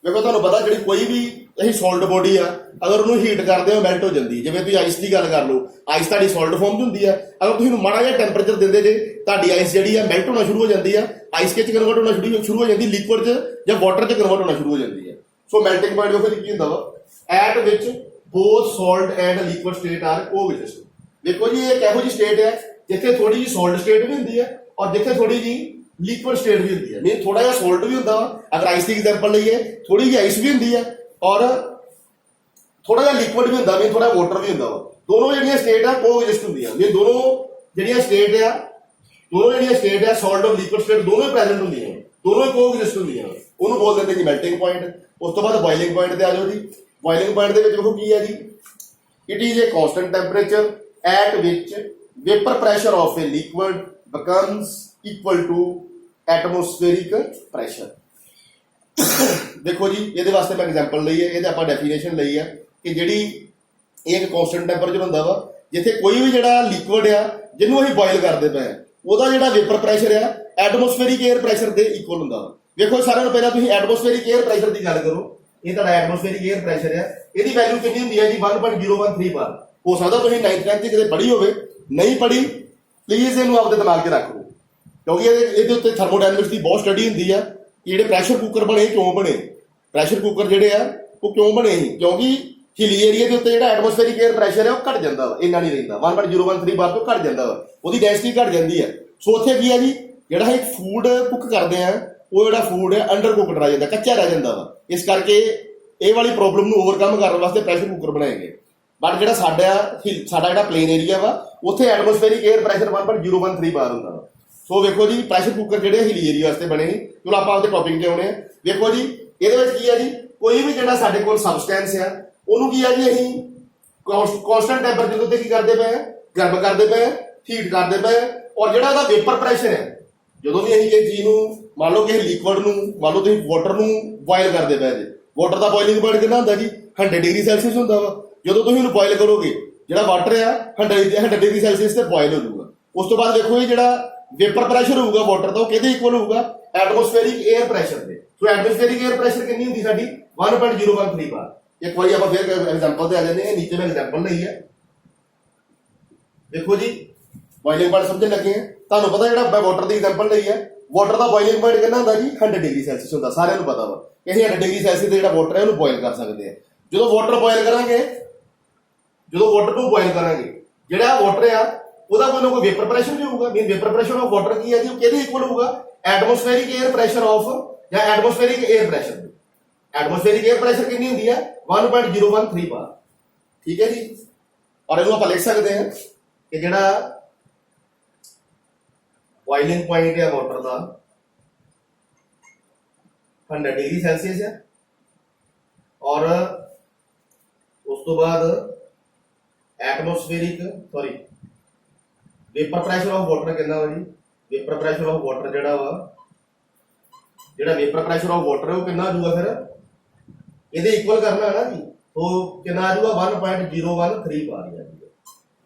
ਵੇਖੋ ਤੁਹਾਨੂੰ ਪਤਾ ਜਿਹੜੀ ਕੋਈ ਵੀ ਇਹ ਸੋਲਿਡ ਬੋਡੀ ਆ, ਅਗਰ ਉਹਨੂੰ ਹੀਟ ਕਰਦੇ ਹੋ ਮੈਲਟ ਹੋ ਜਾਂਦੀ। ਜਿਵੇਂ ਤੁਸੀਂ ਆਈਸ ਦੀ ਗੱਲ ਕਰ ਲਓ, ਆਈਸ ਤੁਹਾਡੀ ਸੋਲਿਡ ਫਾਰਮ 'ਚ ਹੁੰਦੀ ਆ, ਅਗਰ ਤੁਸੀਂ ਇਹਨੂੰ ਮਾੜਾ ਜਿਹਾ ਟੈਂਪਰੇਚਰ ਦਿੰਦੇ ਜੇ ਤੁਹਾਡੀ ਆਈਸ ਜਿਹੜੀ ਆ ਮੈਲਟ ਹੋਣਾ ਸ਼ੁਰੂ ਹੋ ਜਾਂਦੀ ਆ, ਆਈਸ ਕੇ 'ਚ ਕਨਵਰਟ ਹੋਣਾ ਸ਼ੁਰੂ ਹੋ ਜਾਂਦੀ, ਲਿਕੁਇਡ 'ਚ ਜਾਂ ਵਾਟਰ 'ਚ ਕਨਵਰਟ ਹੋਣਾ ਸ਼ੁਰੂ ਹੋ ਜਾਂਦੀ ਹੈ। ਸੋ ਮੈਲਟਿੰਗ ਪੁਆਇੰਟ ਵੇਖੋ ਜੀ ਕੀ ਹੁੰਦਾ ਵਾ, at which both solid and liquid state are coexist. ਦੇਖੋ ਜੀ ਇਹ ਇੱਕ ਇਹੋ ਜਿਹੀ ਸਟੇਟ ਹੈ ਜਿੱਥੇ ਥੋੜੀ ਜਿਹੀ ਸੋਲਟ ਸਟੇਟ ਵੀ ਹੁੰਦੀ ਹੈ ਔਰ ਜਿੱਥੇ ਥੋੜੀ ਜਿਹੀ ਲਿਕੁਇਡ ਸਟੇਟ ਵੀ ਹੁੰਦੀ ਹੈ। ਮੀਨ ਥੋੜਾ ਜਿਹਾ ਸੋਲਟ ਵੀ ਹੁੰਦਾ ਵਾ, ਅਗਰ ਆਈਸ ਦੀ ਐਗਜ਼ਾਮਪਲ ਲਈਏ ਥੋੜੀ ਜਿਹੀ ਆਈਸ ਵੀ ਹੁੰਦੀ ਹੈ ਔਰ ਥੋੜਾ ਜਿਹਾ ਲਿਕੁਇਡ ਵੀ ਹੁੰਦਾ, ਮੀਨ ਥੋੜਾ ਵਾਟਰ ਵੀ ਹੁੰਦਾ ਵਾ। ਦੋਨੋਂ ਜਿਹੜੀਆਂ ਸਟੇਟ ਆ ਕੋਐਗਜ਼ਿਸਟ ਹੁੰਦੀਆਂ। ਮੀਨ ਦੋਨੋਂ ਜਿਹੜੀਆਂ ਸਟੇਟ ਆ ਸੋਲਟ ਔਰ ਲਿਕੁਇਡ ਸਟੇਟ ਦੋਨੋਂ ਪ੍ਰੈਜ਼ੈਂਟ ਹੁੰਦੀਆਂ, ਦੋਨੋਂ ਕੋਐਗਜ਼ਿਸਟ ਹੁੰਦੀਆਂ। ਉਹਨੂੰ ਬੋਲ ਦਿੰਦੇ ਜੀ ਮੈਲਟਿੰਗ ਪੁਆਇੰਟ। ਉਸ ਤੋਂ ਬਾਅਦ ਬੋਇਲਿੰਗ ਪੁਆਇੰਟ ਤੇ ਆ ਜਾਓ ਜੀ। ਬੋਇਲਿੰਗ ਪੁਆਇੰਟ ਦੇ ਵਿੱਚ ਦੇਖੋ ਕੀ ਹੈ ਜੀ, it is a constant temperature at which vapor pressure of a liquid becomes equal to atmospheric pressure। ਦੇਖੋ ਜੀ ਇਹਦੇ ਵਾਸਤੇ ਮੈਂ ਐਗਜ਼ਾਮਪਲ ਲਈ ਹੈ, ਇਹਦੇ ਆਪਾਂ ਡੈਫੀਨੇਸ਼ਨ ਲਈ ਹੈ ਕਿ ਜਿਹੜੀ ਇੱਕ ਕਾਂਸਟੈਂਟ ਟੈਂਪਰੇਚਰ ਹੁੰਦਾ ਵਾ ਜਿੱਥੇ ਕੋਈ ਵੀ ਜਿਹੜਾ ਲਿਕੁਇਡ ਆ ਜਿਹਨੂੰ ਅਸੀਂ ਬੋਇਲ ਕਰਦੇ ਪਏ ਉਹਦਾ ਜਿਹੜਾ ਵੇਪਰ ਪ੍ਰੈਸ਼ਰ ਆ ਐਟਮੋਸਫੇਰਿਕ 에ਅਰ ਪ੍ਰੈਸ਼ਰ ਦੇ ਇਕੁਅਲ ਹੁੰਦਾ ਵਾ। ਵੇਖੋ ਸਾਰਿਆਂ ਨੂੰ ਪਹਿਲਾਂ ਤੁਸੀਂ ਐਟਮੋਸਫੇਰਿਕ 에ਅਰ ਪ੍ਰੈਸ਼ਰ ਦੀ ਗੱਲ ਕਰੋ। ਇਹ ਤੁਹਾਡਾ ਐਟਮੋਸਫੇਰਿਕ 에ਅਰ ਪ੍ਰੈਸ਼ਰ ਆ, ਇਹਦੀ ਵੈਲਿਊ ਕਿੰਨੀ ਹੁੰਦੀ ਹੈ ਜੀ 1.013 ਬਾਰ। ਹੋ ਸਕਦਾ ਤੁਸੀਂ 9th 10th 'ਚ ਕਿਤੇ ਪੜ੍ਹੀ ਹੋਵੇ, ਨਹੀਂ ਪੜ੍ਹੀ ਪਲੀਜ਼ ਇਹਨੂੰ ਆਪਣੇ ਦਿਮਾਗ 'ਚ ਰੱਖ ਲਓ, ਕਿਉਂਕਿ ਇਹਦੇ ਉੱਤੇ ਥਰਮੋਡਾਇਨਾਮਿਕਸ ਦੀ ਬਹੁਤ ਸਟੱਡੀ ਹੁੰਦੀ ਆ ਕਿ ਜਿਹੜੇ ਪ੍ਰੈਸ਼ਰ ਕੁੱਕਰ ਬਣੇ ਕਿਉਂ ਬਣੇ। ਪ੍ਰੈਸ਼ਰ ਕੁੱਕਰ ਜਿਹੜੇ ਆ ਉਹ ਕਿਉਂ ਬਣੇ ਸੀ, ਕਿਉਂਕਿ ਹਿਲੀ ਏਰੀਆ ਦੇ ਉੱਤੇ ਜਿਹੜਾ ਐਟਮੋਸਫੇਰਿਕ 에ਅਰ ਪ੍ਰੈਸ਼ਰ ਹੈ ਉਹ ਘਟ ਜਾਂਦਾ ਵਾ, ਇੰਨਾ ਨਹੀਂ ਰਹਿੰਦਾ, 1.013 ਬਾਰ ਤੋਂ ਘਟ ਜਾਂਦਾ ਵਾ, ਉਹਦੀ ਡੈਂਸਿਟੀ ਘਟ ਜਾਂਦੀ ਹੈ। ਸੋ ਉੱਥੇ ਕੀ ਹੈ ਜੀ, ਜਿਹੜਾ ਇੱਕ ਫੂਡ ਕੁੱਕ ਕਰਦੇ ਆ ਉਹ ਜਿਹੜਾ ਫੂਡ ਹੈ ਅੰਡਰ ਕੁੱਕਡ ਰਹਿ ਜਾਂਦਾ, ਕੱਚਾ ਰਹਿ ਜਾਂਦਾ ਵਾ। ਇਸ ਕਰਕੇ ਇਹ ਵਾਲੀ ਪ੍ਰੋਬਲਮ ਨੂੰ ਓਵਰਕਮ ਕਰਨ ਵਾਸਤੇ ਪ੍ਰੈਸ਼ਰ ਕੁੱਕਰ ਬਣਾਏ ਗਏ। ਬਟ ਜਿਹੜਾ ਸਾਡਾ ਜਿਹੜਾ ਪਲੇਨ ਏਰੀਆ ਵਾ ਉੱਥੇ ਐਟਮੋਸਫੇਰਿਕ 에ਅਰ ਪ੍ਰੈਸ਼ਰ 1.013 ਬਾਰ ਹੁੰਦਾ ਵਾ। ਸੋ ਵੇਖੋ ਜੀ ਪ੍ਰੈਸ਼ਰ ਕੁੱਕਰ ਜਿਹੜੇ ਹਿਲੀ ਏਰੀਆ ਵਾਸਤੇ ਬਣੇ ਸੀ। ਚਲੋ ਆਪਾਂ ਆਪਦੇ ਟੌਪਿਕ ਤੇ ਆਉਣੇ ਆ। ਵੇਖੋ ਜੀ ਇਹਦੇ ਵਿੱਚ ਕੀ ਹੈ ਜੀ, ਕੋਈ ਵੀ ਜਿਹੜਾ ਸਾਡੇ ਕੋਲ ਸਬਸਟੈਂਸ ਆ ਉਹਨੂੰ ਕੀ ਹੈ ਜੀ ਅਸੀਂ ਕਾਂਸਟੈਂਟ ਟੈਂਪਰੇਚਰ ਉੱਤੇ ਕੀ ਕਰਦੇ ਪਏ, ਗਰਮ ਕਰਦੇ ਪਏ, ਹੀਟ ਕਰਦੇ ਪਏ। ਔਰ ਜਿਹੜਾ ਉਹਦਾ ਵੇਪਰ ਪ੍ਰੈਸ਼ਰ ਹੈ, ਜਦੋਂ ਵੀ ਅਸੀਂ ਕਿਸੇ ਚੀਜ਼ ਨੂੰ ਮੰਨ ਲਓ ਕਿਸੇ ਲਿਕੁਇਡ ਨੂੰ, ਮੰਨ ਲਓ ਤੁਸੀਂ ਵਾਟਰ ਨੂੰ ਬੋਇਲ ਕਰਦੇ ਪਏ ਜੇ, ਵਾਟਰ ਦਾ ਬੋਇਲਿੰਗ ਪੁਆਇੰਟ ਕਿੰਨਾ ਹੁੰਦਾ ਜੀ 100 ਡਿਗਰੀ ਸੈਲਸੀਅਸ ਹੁੰਦਾ ਵਾ। ਜਦੋਂ ਤੁਸੀਂ ਉਹਨੂੰ ਬੋਇਲ ਕਰੋਗੇ ਜਿਹੜਾ ਵਾਟਰ ਆ 100 ਡਿਗਰੀ ਸੈਲਸੀਅਸ ਤੇ ਬੋਇਲ ਹੋ ਜਾਊਗਾ। ਉਸ ਤੋਂ ਬਾਅਦ ਦੇਖੋ ਇਹ ਜਿਹੜਾ ਵੇਪਰ ਪ੍ਰੈਸ਼ਰ ਹੋਊਗਾ ਵਾਟਰ ਦਾ ਉਹ ਕਿਹਦੇ ਇਕੁਅਲ ਹੋਊਗਾ, ਐਟਮੋਸਫੇਰਿਕ 에ਅਰ ਪ੍ਰੈਸ਼ਰ ਦੇ। ਸੋ ਐਟਮੋਸਫੇਰਿਕ 에ਅਰ ਪ੍ਰੈਸ਼ਰ ਕਿੰਨੀ ਹੁੰਦੀ ਸਾਡੀ 1.013 ਬਾਰ। ਇੱਕ ਵਾਰੀ ਆਪਾਂ ਫਿਰ ਐਗਜ਼ਾਮਪਲ ਤੇ ਆ ਜਾਂਦੇ ਹਾਂ, ਨੀਚੇ ਮੈਂ ਐਗਜ਼ਾਮਪਲ ਲਈ ਹੈ। ਦੇਖੋ ਜੀ ਬੋਇਲਿੰਗ ਪੁਆਇੰਟ ਸਮਝਣ ਲੱਗੇ ਆ। ਤੁਹਾਨੂੰ ਪਤਾ ਜਿਹੜਾ ਮੈਂ ਵਾਟਰ ਦੀ ਐਗਜ਼ਾਮਪਲ ਲਈ ਹੈ, ਵਾਟਰ ਦਾ ਬੋਇਲਿੰਗ ਪੁਆਇੰਟ ਕਿੰਨਾ ਹੁੰਦਾ ਜੀ 100 ਡਿਗਰੀ ਸੈਲਸੀਅਸ ਹੁੰਦਾ, ਸਾਰਿਆਂ ਨੂੰ ਪਤਾ ਵਾ। ਇਹ 100 ਡਿਗਰੀ ਸੈਲਸੀਅਸ ਤੇ ਜਿਹੜਾ ਵਾਟਰ ਹੈ ਉਹਨੂੰ ਬੋਇਲ ਕਰ ਸਕਦੇ ਆ। ਜਦੋਂ ਵਾਟਰ ਨੂੰ ਬੋਇਲ ਕਰਾਂਗੇ ਜਿਹੜਾ ਵਾਟਰ ਆ ਉਹਦਾ ਕੋਈ ਨਾ ਕੋਈ ਵੇਪਰ ਪ੍ਰੈਸ਼ਰ ਵੀ ਹੋਊਗਾ। ਮੀਨ ਵੇਪਰ ਪ੍ਰੈਸ਼ਰ ਆਫ ਵਾਟਰ ਕੀ ਹੈ ਜੀ, ਉਹ ਕਿਹਦੇ ਇਕੁਅਲ ਹੋਊਗਾ, ਐਟਮੋਸਫੇਰਿਕ 에ਅਰ ਪ੍ਰੈਸ਼ਰ ਆਫ ਜਾਂ ਐਟਮੋਸਫੇਰਿਕ 에ਅਰ ਪ੍ਰੈਸ਼ਰ। ਐਟਮੋਸਫੇਰਿਕ 에ਅਰ ਪ੍ਰੈਸ਼ਰ ਕਿੰਨੀ ਹੁੰਦੀ ਹੈ 1.013 ਬਾਰ, ਠੀਕ ਹੈ ਜੀ। ਔਰ ਇਹਨੂੰ ਆਪਾਂ ਲਿਖ ਸਕਦੇ ਹਾਂ ਕਿ ਜਿਹੜਾ ਬੋਇਲਿੰਗ ਪੁਆਇੰਟ ਹੈ ਵਾਟਰ ਦਾ 100 डिग्री ਸੈਲਸੀਅਸ ਹੈ, ਔਰ ਉਸ ਤੋਂ ਬਾਅਦ ਐਟਮੋਸਫੇਰਿਕ ਵੇਪਰ ਪ੍ਰੈਸ਼ਰ ਆਫ ਵਾਟਰ ਕਿੰਨਾ ਵਾ ਜੀ, ਵੇਪਰ ਪ੍ਰੈਸ਼ਰ ਆਫ ਵਾਟਰ ਜਿਹੜਾ ਵੇਪਰ ਪ੍ਰੈਸ਼ਰ ਆਫ ਵਾਟਰ ਉਹ ਕਿੰਨਾ ਆ ਜਾਊਗਾ, ਫਿਰ ਇਹਦੇ ਇਕੁਅਲ ਕਰਨਾ ਹੈ ਨਾ ਜੀ, तो कितना आ जाऊगा 1.013 बार आ जाएगा,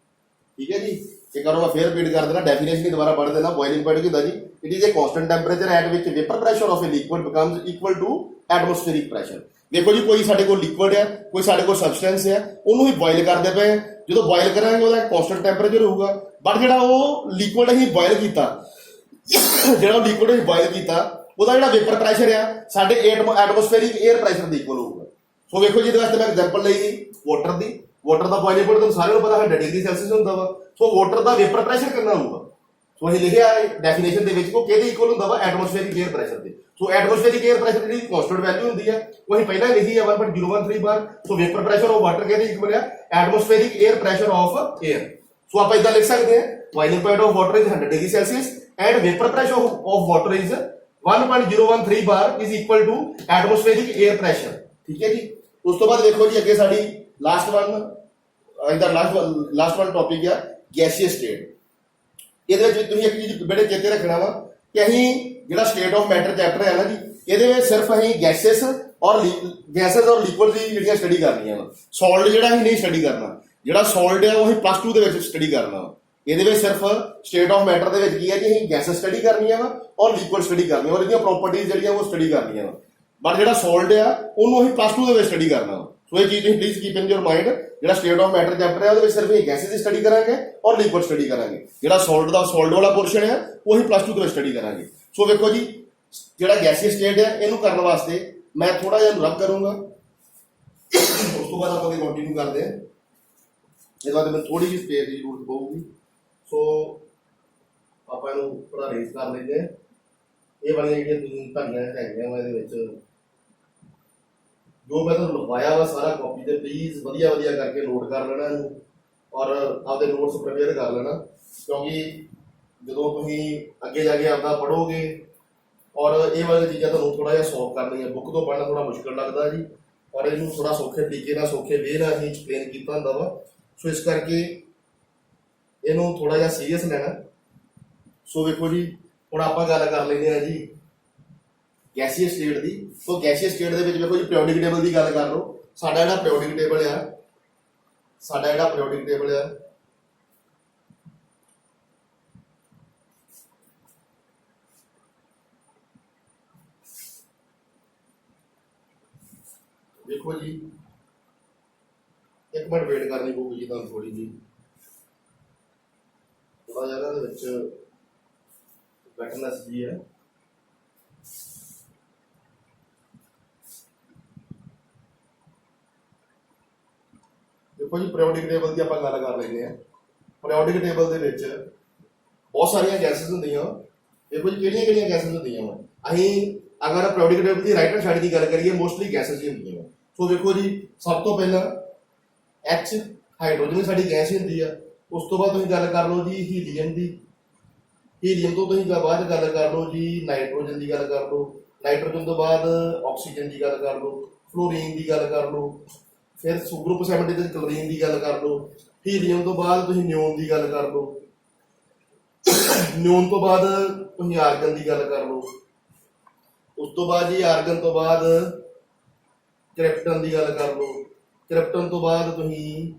ठीक है जी। ये करो मैं फिर रिपीट कर देना, डेफिनेशन दोबारा पढ़ देना। बॉइलिंग पॉइंट की जी, it is a constant temperature at which vapour pressure of a liquid becomes equal to atmospheric pressure. देखो जी, कोई साडे कोल लिक्विड है, कोई साडे कोल सबसटेंस है, ਉਹਨੂੰ ਹੀ ਬੋਇਲ ਕਰਦੇ ਪਏ। ਜਦੋਂ ਬੋਇਲ ਕਰਾਂਗੇ ਉਹਦਾ ਕਾਂਸਟੈਂਟ ਟੈਂਪਰੇਚਰ ਹੋਊਗਾ, ਬਟ ਜਿਹੜਾ ਉਹ ਲਿਕੁਇਡ ਅਸੀਂ ਬੋਇਲ ਕੀਤਾ, ਜਿਹੜਾ ਉਹ ਲਿਕੁਇਡ ਅਸੀਂ ਬੋਇਲ ਕੀਤਾ, ਉਹਦਾ ਜਿਹੜਾ ਵੇਪਰ ਪ੍ਰੈਸ਼ਰ ਆ ਸਾਡੇ ਐਟਮੋਸਫੇਰਿਕ 에ਅਰ ਪ੍ਰੈਸ਼ਰ ਦੇ ਇਕੁਅਲ ਹੋਊਗਾ। ਸੋ ਵੇਖੋ ਜੀ, ਇਹਦੇ ਵਾਸਤੇ ਮੈਂ ਐਗਜ਼ਾਮਪਲ ਲਈ ਵਾਟਰ ਦੀ। ਵਾਟਰ ਦਾ ਬੋਇਲਿੰਗ ਪੁਆਇੰਟ ਤੁਹਾਨੂੰ ਸਾਰਿਆਂ ਨੂੰ ਪਤਾ 100 ਡਿਗਰੀ ਸੈਲਸੀਅਸ ਹੁੰਦਾ ਵਾ। ਸੋ ਵਾਟਰ ਦਾ ਵੇਪਰ ਪ੍ਰੈਸ਼ਰ ਕਿੰਨਾ ਹੋਊਗਾ, ਸੋ ਅਸੀਂ ਲਿਖਿਆ ਡੈਫੀਨੇਸ਼ਨ ਦੇ ਵਿੱਚ ਕੋ ਕਿਹਦੇ ਇਕੁਅਲ ਹੁੰਦਾ ਵਾ, ਐਟਮੋਸਫੇਰਿਕ 에ਅਰ ਪ੍ਰੈਸ਼ਰ ਦੇ। ਸੋ ਐਟਮੋਸਫੇਰਿਕ 에ਅਰ ਪ੍ਰੈਸ਼ਰ ਦੀ ਕਾਂਸਟੈਂਟ ਵੈਲਿਊ ਹੁੰਦੀ ਹੈ, ਉਹ ਅਸੀਂ ਪਹਿਲਾਂ ਲਿਖੀ ਹੈ 1.013 bar. So vapour pressure of water ਕਿਹਦੇ ਇਕੁਅਲ ਹੈ, atmospheric air pressure of air. So ਆਪਾਂ ਇਦਾਂ ਲਿਖ ਸਕਦੇ ਹਾਂ, boiling point of water is 100 degree Celsius and vapour pressure of water is 1.013 bar is equal to atmospheric air pressure, ਠੀਕ ਹੈ ਜੀ। ਉਸ ਤੋਂ ਬਾਅਦ ਦੇਖੋ ਜੀ, ਅੱਗੇ ਸਾਡੀ ਲਾਸਟ ਵਨ ਟੌਪਿਕ ਆ ਗੈਸੀਅਸ ਸਟੇਟ। ਇਹਦੇ ਵਿੱਚ ਤੁਸੀਂ ਇੱਕ ਚੀਜ਼ ਬੜੇ ਚੇਤੇ ਰੱਖਣਾ ਵਾ ਕਿ ਅਸੀਂ ਜਿਹੜਾ ਸਟੇਟ ਆਫ ਮੈਟਰ ਚੈਪਟਰ ਹੈ ਨਾ ਜੀ, ਇਹਦੇ ਵਿੱਚ ਸਿਰਫ ਅਸੀਂ ਗੈਸਸ ਔਰ ਲਿਕੁਇਡ ਦੀ ਜਿਹੜੀਆਂ ਸਟੱਡੀ ਕਰਨੀਆਂ ਵਾ। ਸੋਲਡ ਜਿਹੜਾ ਅਸੀਂ ਨਹੀਂ ਸਟੱਡੀ ਕਰਨਾ, ਜਿਹੜਾ ਸੋਲਡ ਆ ਉਹ ਅਸੀਂ +2 ਦੇ ਵਿੱਚ ਸਟੱਡੀ ਕਰਨਾ ਵਾ। ਇਹਦੇ ਵਿੱਚ ਸਿਰਫ ਸਟੇਟ ਆਫ ਮੈਟਰ ਦੇ ਵਿੱਚ ਕੀ ਹੈ ਜੀ, ਅਸੀਂ ਗੈਸਸ ਸਟੱਡੀ ਕਰਨੀਆਂ ਵਾ ਔਰ ਲਿਕੁਇਡ ਸਟੱਡੀ ਕਰਨੀ, ਔਰ ਇਹਦੀਆਂ ਪ੍ਰੋਪਰਟੀਜ਼ ਜਿਹੜੀਆਂ ਉਹ ਸਟੱਡੀ ਕਰਨੀਆਂ ਵਾ। ਬਟ ਜਿਹੜਾ ਸੋਲਡ ਆ ਉਹਨੂੰ ਅਸੀਂ +2 ਦੇ ਵਿੱਚ ਸਟੱਡੀ ਕਰਨਾ ਵਾ। ਸੋ ਇਹ ਚੀਜ਼ ਤੁਸੀਂ please keep in your mind, ਜਿਹੜਾ ਸਟੇਟ ਆਫ ਮੈਟਰ ਚੈਪਟਰ ਹੈ ਉਹਦੇ ਵਿੱਚ ਸਿਰਫ ਇਹ ਗੈਸਸ ਦੀ ਸਟੱਡੀ ਕਰਾਂਗੇ ਔਰ ਲਿਕੁਇਡ ਸਟੱਡੀ ਕਰਾਂਗੇ। ਜਿਹੜਾ ਸੋਲਡ ਵਾਲਾ ਪੋਰਸ਼ਨ ਹੈ ਉਹ ਅਸੀਂ +2 ਦੇ ਵਿੱਚ ਸਟੱਡੀ ਕਰਾਂਗੇ। ਸੋ ਵੇਖੋ ਜੀ, ਜਿਹੜਾ ਗੈਸੀਅਸ ਸਟੇਟ ਹੈ ਇਹਨੂੰ ਕਰਨ ਵਾਸਤੇ ਮੈਂ ਥੋੜਾ ਜਿਹਾ ਰਬ ਕਰੂੰਗਾ, ਉਸ ਤੋਂ ਬਾਅਦ ਆਪਾਂ ਕੰਟੀਨਿਊ ਕਰਦੇ ਹਾਂ। ਇਹਦੇ ਬਾਅਦ ਮੈਨੂੰ ਥੋੜੀ ਜਿਹੀ ਸਪੇਸ ਦੀ ਜ਼ਰੂਰਤ ਪਊਗੀ, ਸੋ ਆਪਾਂ ਇਹਨੂੰ ਥੋੜਾ ਰੇਜ਼ ਕਰ ਲੈਂਦੇ ਹਾਂ। ਇਹ ਵਾਲੀਆਂ ਜਿਹੜੀਆਂ ਤੁਸੀਂ ਧਾਰੀਆਂ ਹੈਗੀਆਂ ਵਾ ਇਹਦੇ ਵਿੱਚ ਜੋ ਮੈਂ ਤੁਹਾਨੂੰ ਲਿਖਵਾਇਆ ਵਾ ਸਾਰਾ ਕਾਪੀ ਤੇ ਪਲੀਜ਼ ਵਧੀਆ ਕਰਕੇ ਨੋਟ ਕਰ ਲੈਣਾ ਇਹਨੂੰ, ਔਰ ਆਪਦੇ ਨੋਟਸ ਪ੍ਰਿਪੇਅਰ ਕਰ ਲੈਣਾ, ਕਿਉਂਕਿ ਜਦੋਂ ਤੁਸੀਂ ਅੱਗੇ ਜਾ ਕੇ ਆਪਦਾ ਪੜ੍ਹੋਗੇ ਔਰ ਇਹ ਵਾਲੀਆਂ ਚੀਜ਼ਾਂ ਤੁਹਾਨੂੰ ਥੋੜਾ ਜਿਹਾ ਸੌਲਵ ਕਰਨੀਆਂ। ਬੁੱਕ ਤੋਂ ਪੜ੍ਹਨਾ ਥੋੜਾ ਮੁਸ਼ਕਿਲ ਲੱਗਦਾ ਜੀ, ਔਰ ਇਹਨੂੰ ਥੋੜਾ ਸੌਖੇ ਤਰੀਕੇ ਨਾਲ ਸੌਖੇ ਵੇ ਨਾਲ ਅਸੀਂ ਐਕਸਪਲੇਨ ਕੀਤਾ ਹੁੰਦਾ ਵਾ। ਸੋ ਇਸ ਕਰਕੇ ਇਹਨੂੰ ਥੋੜਾ ਜਿਹਾ ਸੀਰੀਅਸ ਲੈਣਾ। ਸੋ ਵੇਖੋ ਜੀ, ਹੁਣ ਆਪਾਂ ਗੱਲ ਕਰ ਲੈਂਦੇ ਹਾਂ ਜੀ ਗੈਸੀਅਸ ਸਟੇਟ ਦੀ। ਸੋ ਗੈਸੀਅਸ ਸਟੇਟ ਦੇ ਵਿੱਚ ਵੇਖੋ ਜੀ, ਪੀਰੀਓਡਿਕ ਟੇਬਲ ਦੀ ਗੱਲ ਕਰ ਲਓ। ਸਾਡਾ ਜਿਹੜਾ ਪੀਰੀਓਡਿਕ ਟੇਬਲ ਆ ਦੇਖੋ ਜੀ, ਇੱਕ ਮਿੰਟ ਵੇਟ ਕਰਨੀ ਪਊਗੀ ਜੀ ਤੁਹਾਨੂੰ ਥੋੜੀ ਜੀ, ਥੋੜਾ ਜਿਹਾ ਇਹਦੇ ਵਿੱਚ ਬੈਠਨੈਸ ਜੀ ਹੈ। ਦੇਖੋ ਜੀ, ਪੀਰੀਓਡਿਕ ਟੇਬਲ ਦੀ ਆਪਾਂ ਗੱਲ ਕਰ ਲੈਂਦੇ ਹਾਂ। ਪੀਰੀਓਡਿਕ ਟੇਬਲ ਦੇ ਵਿੱਚ ਬਹੁਤ ਸਾਰੀਆਂ ਗੈਸਸ ਹੁੰਦੀਆਂ। ਦੇਖੋ ਜੀ, ਕਿਹੜੀਆਂ ਗੈਸਸ ਹੁੰਦੀਆਂ ਵਾ। ਅਸੀਂ ਅਗਰ ਪੀਰੀਓਡਿਕ ਟੇਬਲ ਦੀ ਰਾਈਟ ਹੈਂਡ ਸਾਈਡ ਦੀ ਗੱਲ ਕਰੀਏ, ਮੋਸਟਲੀ ਗੈਸਸ ਹੀ ਹੁੰਦੀਆਂ ਵਾ। ਸੋ ਦੇਖੋ ਜੀ, ਸਭ ਤੋਂ ਪਹਿਲਾਂ H ਹਾਈਡਰੋਜਨ ਸਾਡੀ ਗੈਸ ਹੀ ਹੁੰਦੀ ਆ। ਉਸ ਤੋਂ ਬਾਅਦ ਤੁਸੀਂ ਗੱਲ ਕਰ ਲਓ ਜੀ ਹੀਲੀਅਮ ਦੀ। ਹੀਲੀਅਮ ਤੋਂ ਤੁਸੀਂ ਬਾਅਦ ਗੱਲ ਕਰ ਲਓ ਜੀ ਨਾਈਟ੍ਰੋਜਨ ਦੀ ਗੱਲ ਕਰ ਲਓ। ਨਾਈਟ੍ਰੋਜਨ ਤੋਂ ਬਾਅਦ ਆਕਸੀਜਨ ਦੀ ਗੱਲ ਕਰ ਲਓ, ਫਲੋਰੀਨ ਦੀ ਗੱਲ ਕਰ ਲਓ, ਫਿਰ ਗਰੁੱਪ 70 ਦੇ ਕਲੋਰੀਨ ਦੀ ਗੱਲ ਕਰ ਲਓ। ਹੀਲੀਅਮ ਤੋਂ ਬਾਅਦ ਤੁਸੀਂ ਨਿਓਨ ਦੀ ਗੱਲ ਕਰ ਲਓ। ਨਿਓਨ ਤੋਂ ਬਾਅਦ ਤੁਸੀਂ ਆਰਗਨ ਦੀ ਗੱਲ ਕਰ ਲਓ। ਉਸ ਤੋਂ ਬਾਅਦ ਜੀ ਆਰਗਨ ਤੋਂ ਬਾਅਦ ਕ੍ਰਿਪਟਨ ਦੀ ਗੱਲ ਕਰ ਲਓ। ਕ੍ਰਿਪਟਨ ਤੋਂ ਬਾਅਦ ਤੁਸੀਂ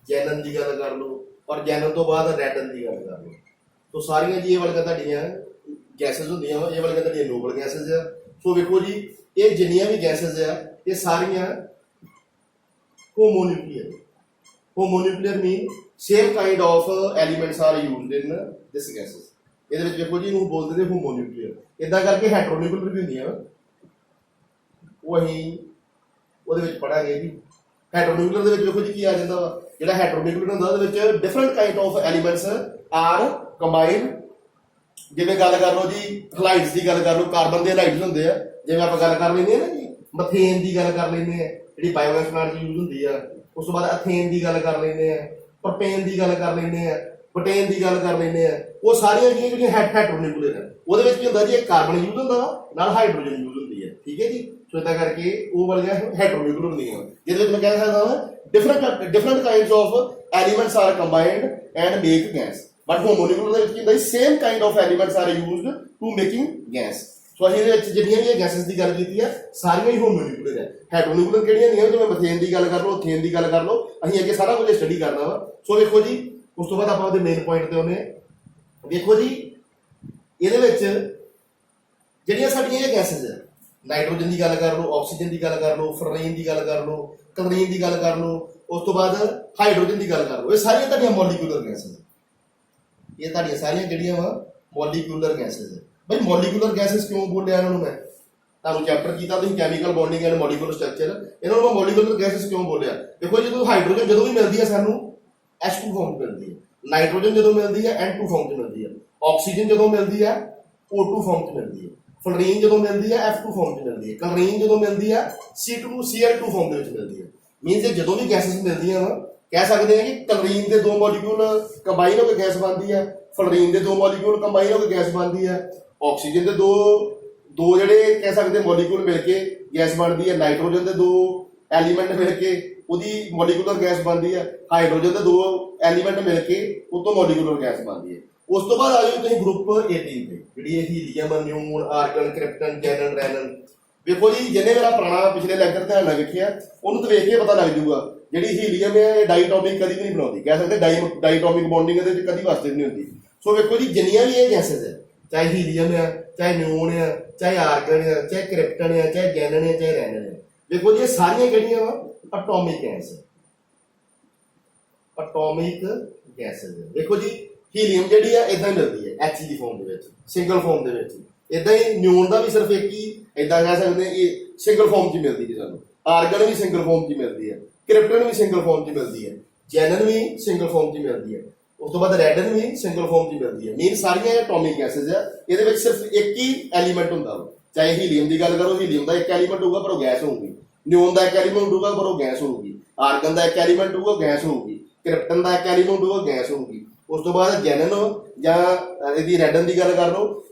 ਜੈਨਨ ਦੀ ਗੱਲ ਕਰ ਲਓ, ਔਰ ਜੈਨਨ ਤੋਂ ਬਾਅਦ ਰੈਡਨ ਦੀ ਗੱਲ ਕਰ ਲਓ। ਸੋ ਸਾਰੀਆਂ ਜੀ ਇਹ ਵਾਲੀਆਂ ਤੁਹਾਡੀਆਂ ਗੈਸਸ ਹੁੰਦੀਆਂ ਵਾ, ਇਹ ਵਾਲੀਆਂ ਤੁਹਾਡੀਆਂ ਨੋਬਲ ਗੈਸਸ ਆ। ਸੋ ਵੇਖੋ ਜੀ, ਇਹ ਜਿੰਨੀਆਂ ਵੀ ਗੈਸਸ ਆ ਇਹ ਸਾਰੀਆਂ homonuclear mean same kind of elements are used in this gases. ਇਹਦੇ ਵਿੱਚ ਵੇਖੋ ਜੀ, ਇਹਨੂੰ ਬੋਲਦੇ ਨੇ ਹੋਮੋਨਿਊਕਲੀਅਰ। ਇਦਾਂ ਕਰਕੇ ਹੈਟਰੋਨਿਊਕਲੀਅਰ ਵੀ ਹੁੰਦੀਆਂ, ਉਹ ਅਸੀਂ ਉਹਦੇ ਵਿੱਚ ਪੜਾਂਗੇ ਜੀ। ਹੈਟਰੋਨਿਊਕਲੀਅਰ ਦੇ ਵਿੱਚ ਵੇਖੋ ਜੀ ਕੀ ਆ ਜਾਂਦਾ ਵਾ, ਜਿਹੜਾ ਹੈਟਰੋਨਿਊਕਲੀਅਰ ਹੁੰਦਾ ਉਹਦੇ ਵਿੱਚ different kind of elements are combine. ਜਿਵੇਂ ਗੱਲ ਕਰ ਲਓ ਜੀ ਹਲਾਈਡਸ ਦੀ ਗੱਲ ਕਰ ਲਓ, ਕਾਰਬਨ ਦੇ ਹਲਾਈਡਸ ਹੁੰਦੇ ਆ, ਜਿਵੇਂ ਆਪਾਂ ਗੱਲ ਕਰ ਲੈਂਦੇ ਆ ਨਾ ਜੀ ਮਥੇਨ ਦੀ ਗੱਲ ਕਰ ਲੈਂਦੇ ਆ ਜਿਹੜੀ ਬਾਇਓਗੈਸ ਪਲਾਂਟ 'ਚ ਯੂਜ਼ ਹੁੰਦੀ ਆ, ਉਸ ਤੋਂ ਬਾਅਦ ਅਥੇਨ ਦੀ ਗੱਲ ਕਰ ਲੈਂਦੇ ਆ, ਪ੍ਰੋਪੇਨ ਦੀ ਗੱਲ ਕਰ ਲੈਂਦੇ ਆ, ਬਟੇਨ ਦੀ ਗੱਲ ਕਰ ਲੈਂਦੇ ਆ, ਉਹ ਸਾਰੀਆਂ ਜਿਹੜੀਆਂ ਹੈਟਰੋਨਿਊਕਲੀਅਰ ਆ ਉਹਦੇ ਵਿੱਚ ਕੀ ਹੁੰਦਾ ਜੀ, ਇੱਕ ਕਾਰਬਨ ਯੂਜ਼ ਹੁੰਦਾ ਨਾਲ ਹਾਈਡਰੋਜਨ ਯੂਜ਼ ਹੁੰਦੀ ਹੈ, ਠੀਕ ਹੈ ਜੀ। ਸੋ ਇਦਾਂ ਕਰਕੇ ਉਹ ਵਾਲੀਆਂ ਹੈਟਰੋਨਿਊਕਲੀਅਰ ਹੁੰਦੀਆਂ, ਜਿਹਦੇ ਵਿੱਚ ਮੈਂ ਕਹਿ ਸਕਦਾ ਹਾਂ different kinds of elements are combined and make gas, but homonuclear ਦੇ ਵਿੱਚ ਕੀ ਹੁੰਦਾ ਜੀ, same kind of elements are used to making gas। ਸੋ ਅਸੀਂ ਇਹਦੇ ਵਿੱਚ ਜਿਹੜੀਆਂ ਵੀ ਗੈਸਸ ਦੀ ਗੱਲ ਕੀਤੀ ਆ ਸਾਰੀਆਂ ਹੀ ਹੋਮੋਨਿਊਕਲੀਅਰ ਹੈ। ਹੈਟਰੋਨਿਊਕਲੀਅਰ ਕਿਹੜੀਆਂ ਹੁੰਦੀਆਂ, ਜਿਵੇਂ ਮਥੇਨ ਦੀ ਗੱਲ ਕਰ ਲਓ, ਅਥੇਨ ਦੀ ਗੱਲ ਕਰ ਲਓ, ਅਸੀਂ ਅੱਗੇ ਸਾਰਾ ਕੁਝ ਸਟੱਡੀ ਕਰਨਾ ਵਾ। ਸੋ ਵੇਖੋ ਜੀ ਉਸ ਤੋਂ ਬਾਅਦ ਆਪਾਂ ਉਹਦੇ ਮੇਨ ਪੁਆਇੰਟ ਤੇ ਆਉਂਦੇ ਹਾਂ। ਵੇਖੋ ਜੀ ਇਹਦੇ ਵਿੱਚ ਜਿਹੜੀਆਂ ਸਾਡੀਆਂ ਇਹ ਗੈਸਸ ਆ, ਨਾਈਟ੍ਰੋਜਨ ਦੀ ਗੱਲ ਕਰ ਲਓ, ਆਕਸੀਜਨ ਦੀ ਗੱਲ ਕਰ ਲਓ, ਫਲੋਰੀਨ ਦੀ ਗੱਲ ਕਰ ਲਓ, ਕਲੋਰੀਨ ਦੀ ਗੱਲ ਕਰ ਲਓ, ਉਸ ਤੋਂ ਬਾਅਦ ਹਾਈਡਰੋਜਨ ਦੀ ਗੱਲ ਕਰ ਲਓ, ਇਹ ਸਾਰੀਆਂ ਤੁਹਾਡੀਆਂ ਮੋਲੀਕੂਲਰ ਗੈਸਸ। ਇਹ ਤੁਹਾਡੀਆਂ ਸਾਰੀਆਂ ਜਿਹੜੀਆਂ ਵਾ ਮੋਲੀਕੂਲਰ ਗੈਸਸ। ਬਈ ਮੋਲੀਕੂਲਰ ਗੈਸਸ ਕਿਉਂ ਬੋਲਿਆ ਇਹਨਾਂ ਨੂੰ, ਮੈਂ ਤੁਹਾਨੂੰ ਚੈਪਟਰ ਕੀਤਾ ਤੁਸੀਂ chemical bonding and molecular structure, ਇਹਨਾਂ ਨੂੰ ਮੈਂ ਮੋਲੀਕੂਲਰ ਗੈਸਸ ਕਿਉਂ ਬੋਲਿਆ। ਦੇਖੋ ਜਦੋਂ ਹਾਈਡਰੋਜਨ ਜਦੋਂ ਵੀ ਮਿਲਦੀ ਹੈ ਸਾਨੂੰ H2 ਫਾਰਮ ਮਿਲਦੀ ਹੈ, ਨਾਈਟ੍ਰੋਜਨ ਜਦੋਂ ਮਿਲਦੀ ਹੈ N2 ਫਾਰਮ 'ਚ ਮਿਲਦੀ ਹੈ, ਆਕਸੀਜਨ ਜਦੋਂ ਮਿਲਦੀ ਹੈ O2 ਫਾਰਮ 'ਚ ਮਿਲਦੀ ਹੈ, ਫਲੋਰੀਨ ਜਦੋਂ ਮਿਲਦੀ ਹੈ F2 ਫਾਰਮ 'ਚ ਮਿਲਦੀ ਹੈ, ਕਲੋਰੀਨ ਜਦੋਂ ਮਿਲਦੀ ਹੈ C2Cl2 ਫਾਰਮ ਦੇ ਵਿੱਚ ਮਿਲਦੀ ਹੈ। ਮੀਨਸ ਇਹ ਜਦੋਂ ਵੀ ਗੈਸਸ ਮਿਲਦੀਆਂ ਵਾ ਕਹਿ ਸਕਦੇ ਹਾਂ ਕਿ ਕਲੋਰੀਨ ਦੇ ਦੋ ਮੋਲੀਕੂਲ ਕੰਬਾਈਨ ਹੋ ਕੇ ਗੈਸ ਬਣਦੀ ਹੈ, ਫਲੋਰੀਨ ਦੇ ਦੋ ਮੋਲੀਕੂਲ ਕੰਬਾਈਨ ਹੋ ਕੇ ਗੈਸ ਬਣਦੀ ਹੈ, ਆਕਸੀਜਨ ਦੇ ਦੋ ਜਿਹੜੇ ਕਹਿ ਸਕਦੇ ਮੋਲੀਕੂਲ ਮਿਲ ਕੇ ਗੈਸ ਬਣਦੀ ਹੈ, ਨਾਈਟ੍ਰੋਜਨ ਦੇ ਦੋ ਐਲੀਮੈਂਟ ਮਿਲ ਕੇ ਉਹਦੀ ਮੋਲੀਕੂਲਰ ਗੈਸ ਬਣਦੀ ਹੈ, ਹਾਈਡਰੋਜਨ ਦੇ ਦੋ ਐਲੀਮੈਂਟ ਮਿਲ ਕੇ ਉਹ ਤੋਂ ਮੋਲੀਕੂਲਰ ਗੈਸ ਬਣਦੀ ਹੈ। ਉਸ ਤੋਂ ਬਾਅਦ ਆ ਜਾਓ ਤੁਸੀਂ ਗਰੁੱਪ 18 ਤੇ, ਜਿਹੜੀ ਇਹ ਹੀਲੀਅਮ, ਨਿਊਨ, ਆਰਗਨ, ਕ੍ਰਿਪਟਨ, ਜੈਨਨ, ਰੈਨਨ। ਵੇਖੋ ਜੀ ਜਿਹਨੇ ਮੇਰਾ ਪੁਰਾਣਾ ਪਿਛਲੇ ਲੈਕਚਰ ਧਿਆਨ ਨਾਲ ਵੇਖਿਆ ਉਹਨੂੰ ਤਾਂ ਵੇਖ ਕੇ ਪਤਾ ਲੱਗ ਜਾਊਗਾ ਜਿਹੜੀ ਹੀਲੀਅਮ ਹੈ ਇਹ ਡਾਈਟੋਮਿਕ ਕਦੀ ਵੀ ਨਹੀਂ ਬਣਾਉਂਦੀ, ਕਹਿ ਸਕਦੇ ਡਾਈਟੋਮਿਕ ਬੌਂਡਿੰਗ ਇਹਦੇ ਵਿੱਚ ਕਦੀ ਵਾਸਤੇ ਨਹੀਂ ਹੁੰਦੀ। ਸੋ ਵੇਖੋ ਜੀ ਜਿੰਨੀਆਂ ਵੀ ਇਹ ਗੈਸਸ ਹੈ, ਚਾਹੇ ਹੀਲੀਅਮ ਆ, ਚਾਹੇ ਨਿਊਨ ਆ, ਚਾਹੇ ਆਰਗਨ ਆ, ਚਾਹੇ ਕ੍ਰਿਪਟਨ ਆ, ਚਾਹੇ ਜੈਨਨ ਆ, ਚਾਹੇ ਰੈਨਨ ਆ, ਵੇਖੋ ਜੀ ਇਹ ਸਾਰੀਆਂ ਕਿਹੜੀਆਂ ਵਾ ਐਟੋਮਿਕ ਗੈਸ, ਐਟੋਮਿਕ ਗੈਸਸ। ਵੇਖੋ ਜੀ ਹੀਲੀਅਮ ਜਿਹੜੀ ਆ ਇਦਾਂ ਮਿਲਦੀ ਹੈ H ਦੀ ਫਾਰਮ ਦੇ ਵਿੱਚ, ਸਿੰਗਲ ਫਾਰਮ ਦੇ ਵਿੱਚ। ਇਦਾਂ ਹੀ ਨਿਊਨ ਦਾ ਵੀ ਸਿਰਫ ਇੱਕ ਹੀ ਇਦਾਂ ਕਹਿ ਸਕਦੇ ਇਹ ਸਿੰਗਲ ਫਾਰਮ 'ਚ ਮਿਲਦੀ ਜੀ ਸਾਨੂੰ, ਆਰਗਨ ਵੀ ਸਿੰਗਲ ਫਾਰਮ 'ਚ ਮਿਲਦੀ ਹੈ, ਕ੍ਰਿਪਟਨ ਵੀ ਸਿੰਗਲ ਫਾਰਮ 'ਚ ਮਿਲਦੀ ਹੈ, ਜੈਨਨ ਵੀ ਸਿੰਗਲ ਫਾਰਮ 'ਚ ਮਿਲਦੀ ਹੈ, ਉਸ ਤੋਂ ਬਾਅਦ ਰੈਡਨ ਵੀ ਸਿੰਗਲ ਫਾਰਮ 'ਚ ਮਿਲਦੀ ਹੈ। ਮੀਨ ਸਾਰੀਆਂ ਐਟੋਮਿਕ ਗੈਸਸ ਆ, ਇਹਦੇ ਵਿੱਚ ਸਿਰਫ ਇੱਕ ਹੀ ਐਲੀਮੈਂਟ ਹੁੰਦਾ ਵਾ। ਚਾਹੇ ਹੀਲੀਅਮ ਦੀ ਗੱਲ ਕਰੋ, ਹੀਲੀਅਮ ਦਾ ਇੱਕ ਐਲੀਮੈਂਟ ਹੋਊਗਾ ਪਰ ਉਹ ਗੈਸ ਹੋਊਗੀ, ਨਿਊਨ ਦਾ ਇੱਕ ਐਲੀਮੈਂਟ ਹੋਊਗਾ ਪਰ ਉਹ ਗੈਸ ਹੋਊਗੀ, ਆਰਗਨ ਦਾ ਇੱਕ ਐਲੀਮੈਂਟ ਹੋਊਗਾ ਗੈਸ ਹੋਊਗੀ, ਕ੍ਰਿਪਟਨ ਦਾ ਇੱਕ ਐਲੀਮੈਂਟ ਹੋਊਗਾ ਗੈਸ ਹੋਊਗੀ। ਉਸ ਤੋਂ ਬਾਅਦ ਜੈਨਨ ਜਾਂ ਇਹਦੀ ਰੈਡਨ ਦੀ ਗੱਲ ਕਰ ਲਓ,